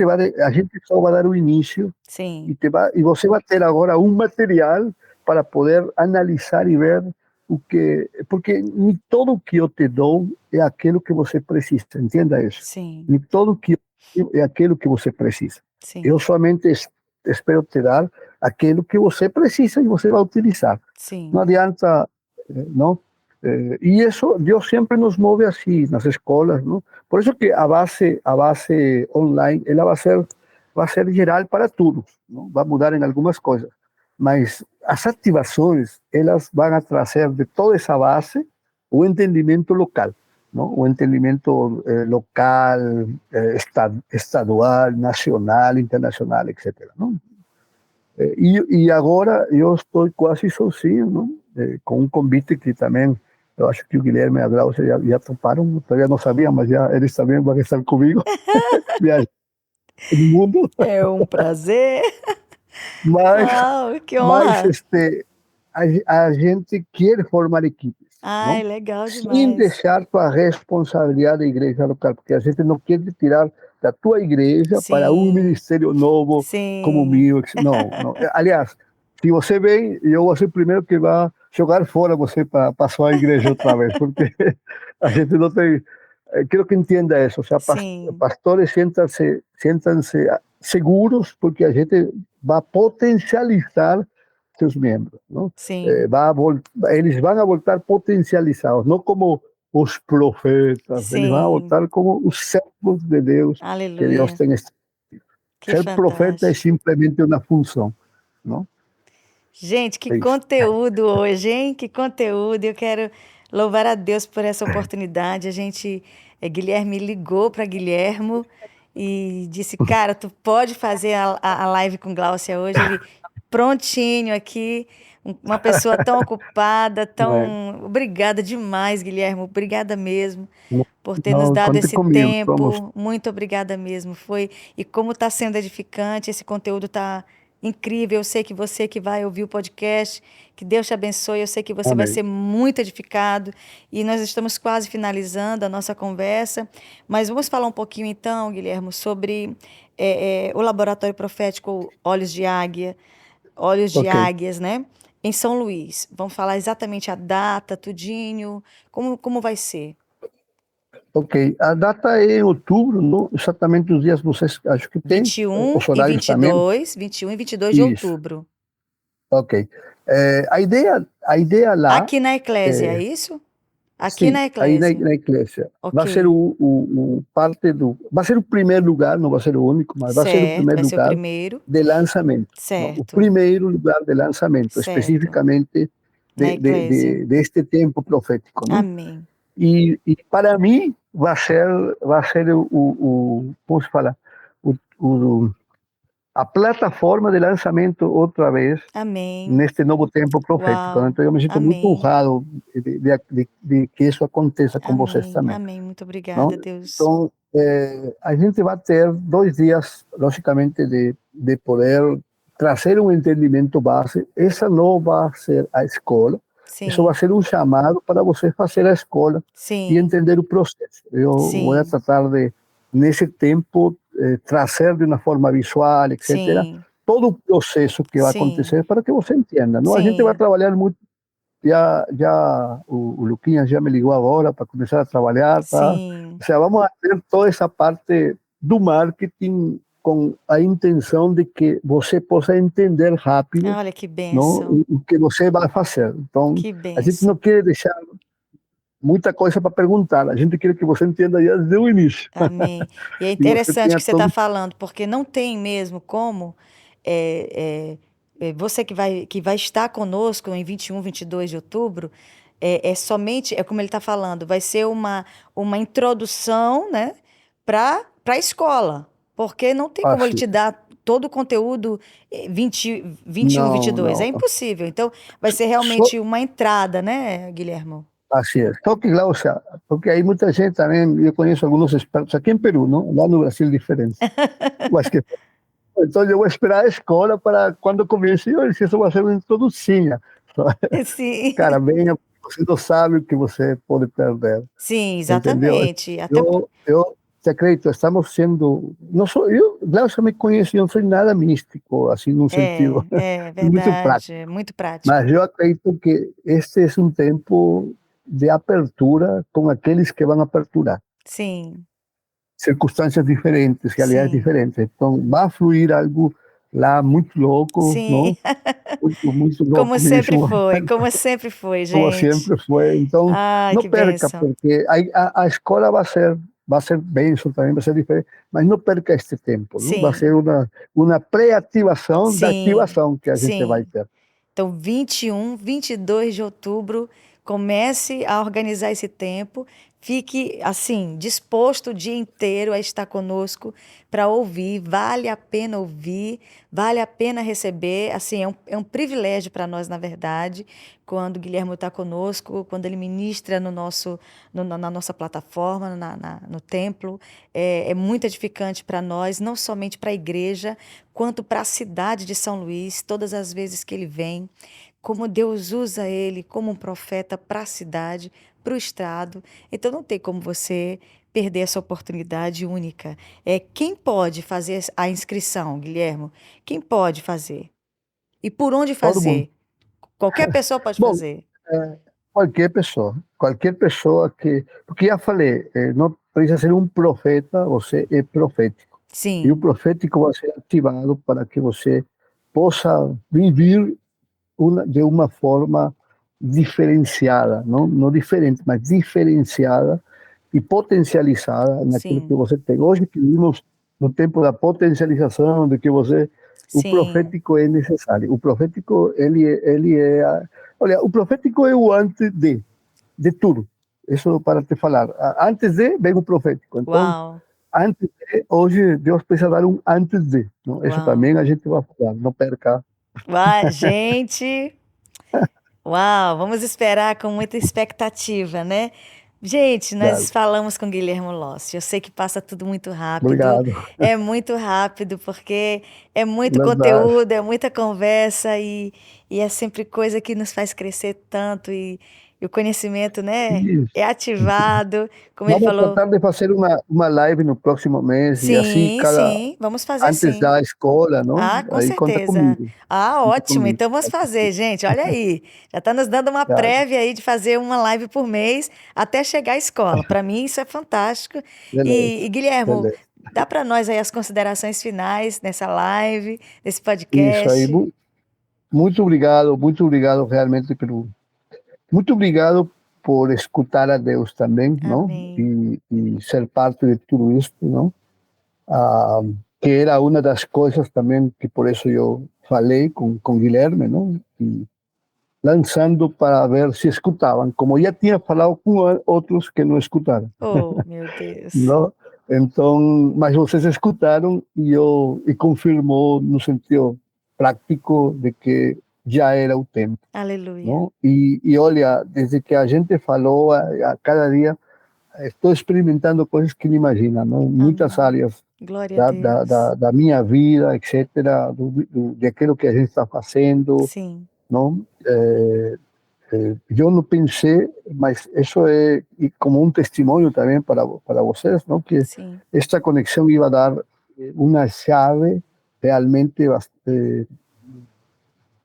só vai dar o início Sim. e você vai ter agora um material para poder analisar e ver o que. Porque nem todo o que eu te dou é aquilo que você precisa, entenda isso. Sim. Nem todo o que eu te dou é aquilo que você precisa. Eu Sim. somente espero te dar aquilo que você precisa e você vai utilizar. Não Sim. adianta, não? E isso, Deus sempre nos move assim, nas escolas, não? Por isso que a base online, ela vai ser geral para todos, não? Vai mudar em algumas coisas, mas as ativações, elas vão trazer de toda essa base o entendimento local, não? O entendimento local, estadual, nacional, internacional, etc., não? E agora eu estou quase sozinho, não? Com um convite que também eu acho que o Guilherme e a Glaucia já toparam, todavía não sabia, mas já eles também vão estar comigo, viajando no mundo, É um prazer. mas, Uau, que mas honra. a gente quer formar equipes, Ai, não? legal Sem demais. deixar tua responsabilidade da igreja local, porque a gente não quer te tirar da tua igreja para um Sim. ministério novo como o Sim. meu. Não, não. Aliás, se você vem, eu vou ser o primeiro que vai jogar fora você para sua igreja outra vez, porque a gente não tem. Quero que entenda isso. Ou seja, Sim, pastores sientam-se seguros, porque a gente vai potencializar seus membros, não? sim, Eles vão voltar potencializados, não como os profetas, eles vão sim. voltar como os servos de Deus que Deus Aleluia. tem. Que Ser profeta é fantástico. simplesmente uma função, não? Gente, que É isso. conteúdo hoje, hein? Que conteúdo. Eu quero louvar a Deus por essa oportunidade. Guilherme ligou para Guilhermo e disse, cara, tu pode fazer a live com Gláucia hoje? Ele prontinho aqui, uma pessoa tão ocupada, É, tão... Obrigada demais, Guilherme. Obrigada mesmo por ter nos não, dado conte esse comigo, vamos. tempo. Muito obrigada mesmo. E como está sendo edificante, esse conteúdo está incrível. Eu sei que você que vai ouvir o podcast, que Deus te abençoe. Eu sei que você vai Amém. ser muito edificado. E nós estamos quase finalizando a nossa conversa. Mas vamos falar um pouquinho então, Guilherme, sobre o Laboratório Profético Olhos de Ok, Águias, né? Em São Luís. Vamos falar exatamente a data, tudinho, como vai ser. ok. A data é em outubro, não exatamente os dias, vocês acho que tem, os horários também. 21 e 22 de Isso, outubro. ok. A ideia lá, Aqui na Eclésia, é é, isso? Aqui sim, na aí na, Eclésia. na igreja, vai ser Ok. vai ser o primeiro lugar, não vai ser o único, mas vai ser o Certo, primeiro vai ser o lugar primeiro. de lançamento, não? O Certo, primeiro lugar de lançamento, certo. especificamente Na Eclésia. deste tempo profético, não? Amém. E para mim vai ser como se fala, o, o, a plataforma de lançamento outra vez Amém. neste novo tempo profético, né? Uau. Então eu me sinto muito Amém. honrado de que isso aconteça com vocês Amém. também, Amém. Muito não? obrigada, Deus. Então, a gente vai ter 2 dias, logicamente, de poder trazer um entendimento base. Essa não vai ser a escola, isso vai Sim, ser um chamado para você fazer a escola e sim, entender o processo. Eu vou sim, tratar de, nesse tempo, trazer de uma forma visual, etc., sim, todo o processo que vai sim, acontecer para que você entenda. Não, a gente vai sim, trabalhar muito. Já o Luquinhas já me ligou agora para começar a trabalhar, tá? sim. O sea, vamos a hacer toda essa parte do marketing com a intenção de que você possa entender rápido, Olha que não, bênção. o que você vai fazer. Então, Que a gente bênção. não quer deixar muita coisa para perguntar, a gente quer que você entenda já desde o início. Amém. E é E você interessante tenha que você está todo. falando, porque não tem mesmo como você que vai estar conosco em 21, 22 de outubro, é somente, é como ele está falando, vai ser uma introdução, né, para a escola, porque não tem como ele Assim, te dar todo o conteúdo 21, não, 22, é não. impossível. Então, vai ser Só, realmente uma entrada, né, Guilhermo? Así es. Só que, Glaucia, porque hay mucha gente también, yo conozco algunos expertos aquí en Perú, ¿no? Lá no Brasil diferente. Mas que, então eu vou esperar a escola para quando comece, eu disse, isso vai ser uma introdução. Sim, Cara, venha, você não sabe o que você pode perder, sim, entendeu? exatamente. Eu te acredito, estamos sendo, não sou, eu, Glaucia me conhece, eu não sou nada místico, assim, num sentido É muito verdade, prático. é muito prático. Mas eu acredito que este é um tempo de apertura com aqueles que vão aperturar. Sim, Circunstâncias diferentes, realidades sim, diferentes. Então, vai fluir algo lá muito louco, sim. não? Muito louco mesmo, Como sempre foi, como gente. sempre foi. Então, Ai, não que perca, bênção. porque a escola vai ser bênção também, vai ser diferente, mas não perca este tempo, não? Vai Sim, ser uma pré-ativação da sim, ativação que a gente vai sim. ter. Então, 21, 22 de outubro, comece a organizar esse tempo. Fique, assim, disposto o dia inteiro a estar conosco para ouvir. Vale a pena ouvir, vale a pena receber. Assim, é um privilégio para nós, na verdade, quando o Guilherme está conosco, quando ele ministra no nosso, na nossa plataforma, no templo. É muito edificante para nós, não somente para a igreja, quanto para a cidade de São Luís, todas as vezes que ele vem, como Deus usa ele como um profeta para a cidade, para o estado. Então não tem como você perder essa oportunidade única. Quem pode fazer a inscrição, Guilhermo? Quem pode fazer? E por onde Todo mundo. fazer? Qualquer pessoa pode Bom, fazer. Qualquer pessoa que... Porque já falei, não precisa ser um profeta, você é profético. E o Sim, profético vai ser ativado para que você possa viver de uma forma diferenciada, não diferente, mas diferenciada e potencializada naquilo que sim, você tem. Hoje que vivimos no tempo da potencialização, de que você... O sim. profético é necessário. O profético, olha, o profético é o antes de tudo. Isso para te falar. Antes de, vem o profético. Então, Uau, antes de, hoje Deus precisa dar um antes de. Não? Isso uau. também a gente vai falar, não perca. Uau, gente, uau, vamos esperar com muita expectativa, né? Gente, nós Obrigado. falamos com Guilhermo Lossi. Eu sei que passa tudo Obrigado. é muito rápido, porque é muito Verdade. conteúdo, é muita conversa e é sempre coisa que nos faz crescer tanto e o conhecimento, né, Isso. é ativado, como ele Vamos falou. tratar de fazer uma live no próximo mês e assim, Sim, sim, vamos fazer antes sim. da escola, não? Ah, com Aí conta certeza. comigo. Ah, Conta ótimo. comigo. Então vamos fazer, gente. Olha aí. Já está nos dando uma Obrigado. prévia aí de fazer uma live por mês até chegar à escola. Para mim isso é fantástico. Beleza. E Guilhermo, Beleza. dá para nós aí as considerações finais nessa live, nesse Isso aí. podcast. Muito obrigado realmente pelo... Muito obrigado por escutar a Deus também, não? Amém. E ser parte de tudo isso, não? Ah, que era uma das coisas também que por isso eu falei com Guilherme, não? E lançando para ver se escutavam, como já tinha falado com outros que não escutaram, Oh, meu Deus. não? Então, mas vocês escutaram e confirmou no sentido prático de que já era o tempo, Aleluia. não? E olha, desde que a gente falou, a cada dia estou experimentando coisas que não imagina, não? Muitas Amém. áreas Glória a Deus. da minha vida, etc., de aquilo que a gente está fazendo, Sim, não? Eu não pensei, mas isso é como um testemunho também para vocês, não? Que sim, esta conexão ia dar uma chave realmente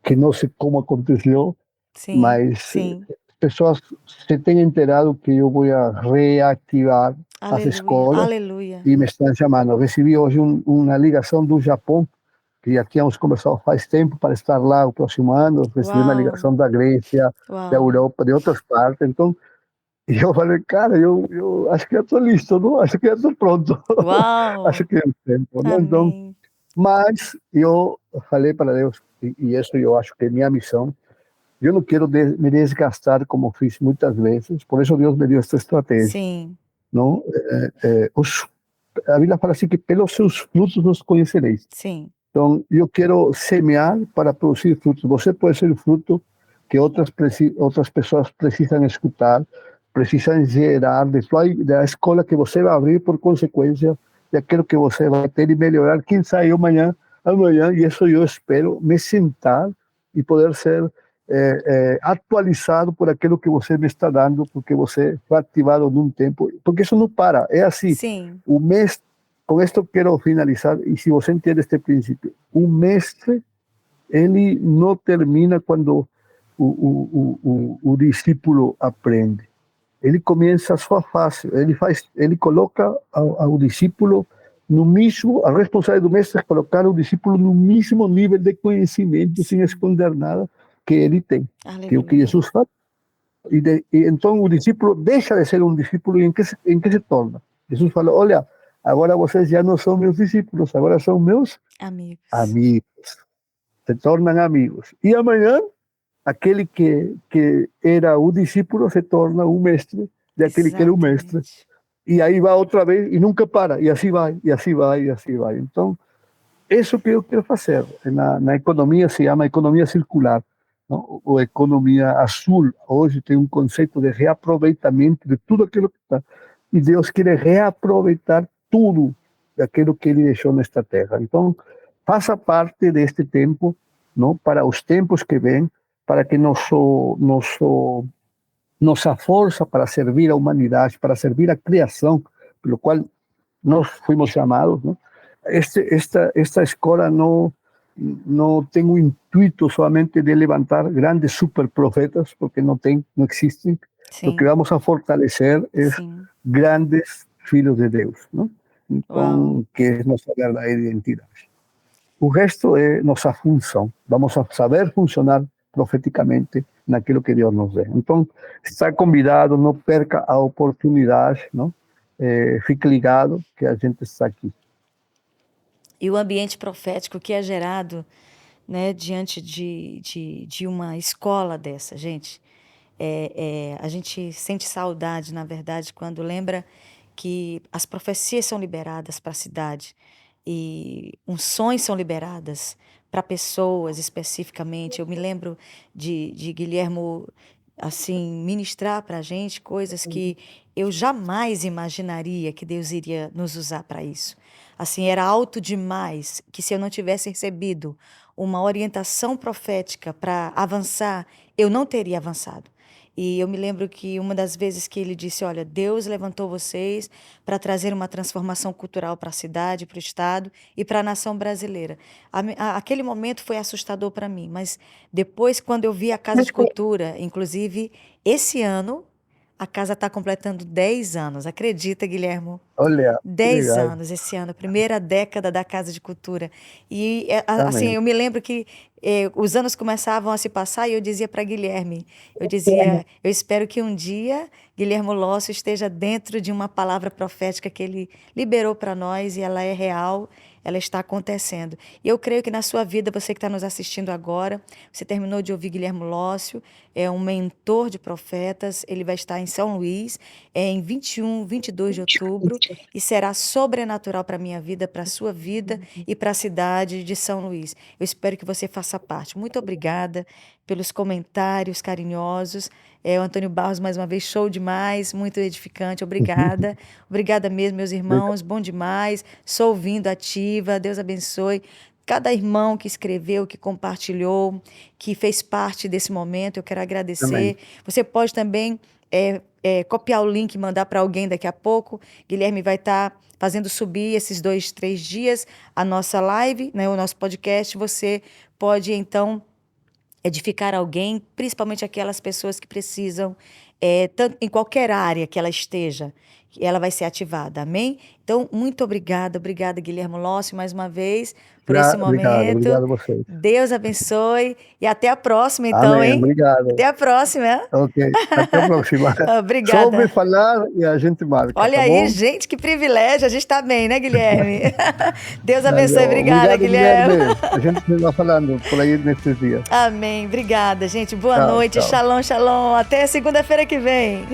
que não sei como aconteceu, sim, mas sim. pessoas se têm enterado que eu vou reativar as Aleluia. escolas Aleluia. e me estão chamando. Recebi hoje uma ligação do Japão, que já tínhamos conversado faz tempo para estar lá o próximo ano. Recebi uma Uau. ligação da Grécia, da Uau. Europa, de outras partes. Então, eu falei, cara, eu acho que já estou listo, não? Acho que já estou pronto. Acho Uau! que é o tempo, não? Então, Amém. mas eu falei para Deus, e isso eu acho que é minha missão, eu não quero me desgastar como fiz muitas vezes, por isso Deus me deu esta estratégia, Sim, não? A Bíblia fala assim que pelos seus frutos os conhecereis. sim. Então, eu quero semear para produzir frutos. Você pode ser o fruto que outras pessoas precisam escutar, precisam gerar da escola que você vai abrir por consequência daquilo que você vai ter e melhorar. Quem sabe amanhã, e isso eu espero, me sentar e poder ser atualizado por aquilo que você me está dando, porque você foi ativado num tempo, porque isso não para, é assim, Sim. o mês, com esto quero finalizar, e se você entende este princípio, o mestre, ele não termina quando o discípulo aprende. Ele começa a sua fase, ele coloca ao discípulo no mesmo, a responsabilidade do mestre é colocar o discípulo no mesmo nível de conhecimento, sem Sim. esconder nada que ele tem, que é o que Aleluia. Jesus faz. E então o discípulo deixa de ser um discípulo e em que se torna? Jesus fala, olha, agora vocês já não são meus discípulos, agora são meus Amigos. amigos, se tornam amigos. E amanhã, aquele que era o discípulo se torna o mestre daquele que era o mestre. Exatamente. E aí vai outra vez e nunca para, e assim vai, e assim vai, e assim vai. Então, isso que eu quero fazer. Na economia se chama economia circular, não? Ou economia azul. Hoje tem um conceito de reaproveitamento de tudo aquilo que está. E Deus quer reaproveitar tudo daquilo que Ele deixou nesta terra. Então, faça parte deste tempo, não? Para os tempos que vêm, para que nossa força para servir a humanidade, para servir a criação, pelo qual nós fomos chamados, não? Esta escola não, não tem o intuito somente de levantar grandes superprofetas, porque não existem. Sim. Lo que vamos a fortalecer é grandes filhos de Deus, não? Então, que é nossa verdadeira identidade. O resto é nossa função. Vamos a saber funcionar profeticamente naquilo que Deus nos dê. Então, está convidado, não perca a oportunidade, não? Fique ligado que a gente está aqui. E o ambiente profético que é gerado, né, diante de uma escola dessa, gente, a gente sente saudade, na verdade, quando lembra que as profecias são liberadas para a cidade e unções são liberadas para pessoas especificamente. Eu me lembro de Guilhermo assim ministrar para a gente coisas que eu jamais imaginaria que Deus iria nos usar para isso. Assim, era alto demais que se eu não tivesse recebido uma orientação profética para avançar, eu não teria avançado. E eu me lembro que uma das vezes que ele disse, olha, Deus levantou vocês para trazer uma transformação cultural para a cidade, para o estado e para a nação brasileira. Aquele momento foi assustador para mim, mas depois, quando eu vi a Casa de Cultura, inclusive esse ano, a casa está completando 10 anos. Acredita, Guilhermo? Olha, 10 anos esse ano, primeira década da Casa de Cultura. E assim, eu me lembro que os anos começavam a se passar e eu dizia para Guilherme, eu espero que um dia Guilhermo Lócio esteja dentro de uma palavra profética que ele liberou para nós e ela é real, ela está acontecendo. E eu creio que na sua vida, você que está nos assistindo agora, você terminou de ouvir Guilhermo Lócio, é um mentor de profetas, ele vai estar em São Luís, em 21, 22 de outubro, e será sobrenatural para a minha vida, para a sua vida e para a cidade de São Luís. Eu espero que você faça parte. Muito obrigada pelos comentários carinhosos. O Antônio Barros, mais uma vez, show demais, muito edificante, obrigada. Obrigada mesmo, meus irmãos, bom demais. Sou ouvindo ativa, Deus abençoe. Cada irmão que escreveu, que compartilhou, que fez parte desse momento, eu quero agradecer. Amém. Você pode também copiar o link e mandar para alguém daqui a pouco. Guilherme vai estar fazendo subir esses 2, 3 dias a nossa live, né, o nosso podcast. Você pode, então, edificar alguém, principalmente aquelas pessoas que precisam, tanto, em qualquer área que ela esteja, ela vai ser ativada, amém? Então, muito obrigada, Guilhermo Lócio, mais uma vez, por esse momento. Obrigado a vocês. Deus abençoe e até a próxima, então, amém, hein? Obrigado. Até a próxima. Ok, até a próxima. Obrigada. Soube falar e a gente marca. Olha tá aí, bom? Gente, que privilégio. A gente está bem, né, Guilherme? Deus abençoe. Obrigada, Guilherme. A gente vai falando por aí nesses dias. Amém. Obrigada, gente. Boa noite. Tchau. Shalom, shalom. Até segunda-feira que vem.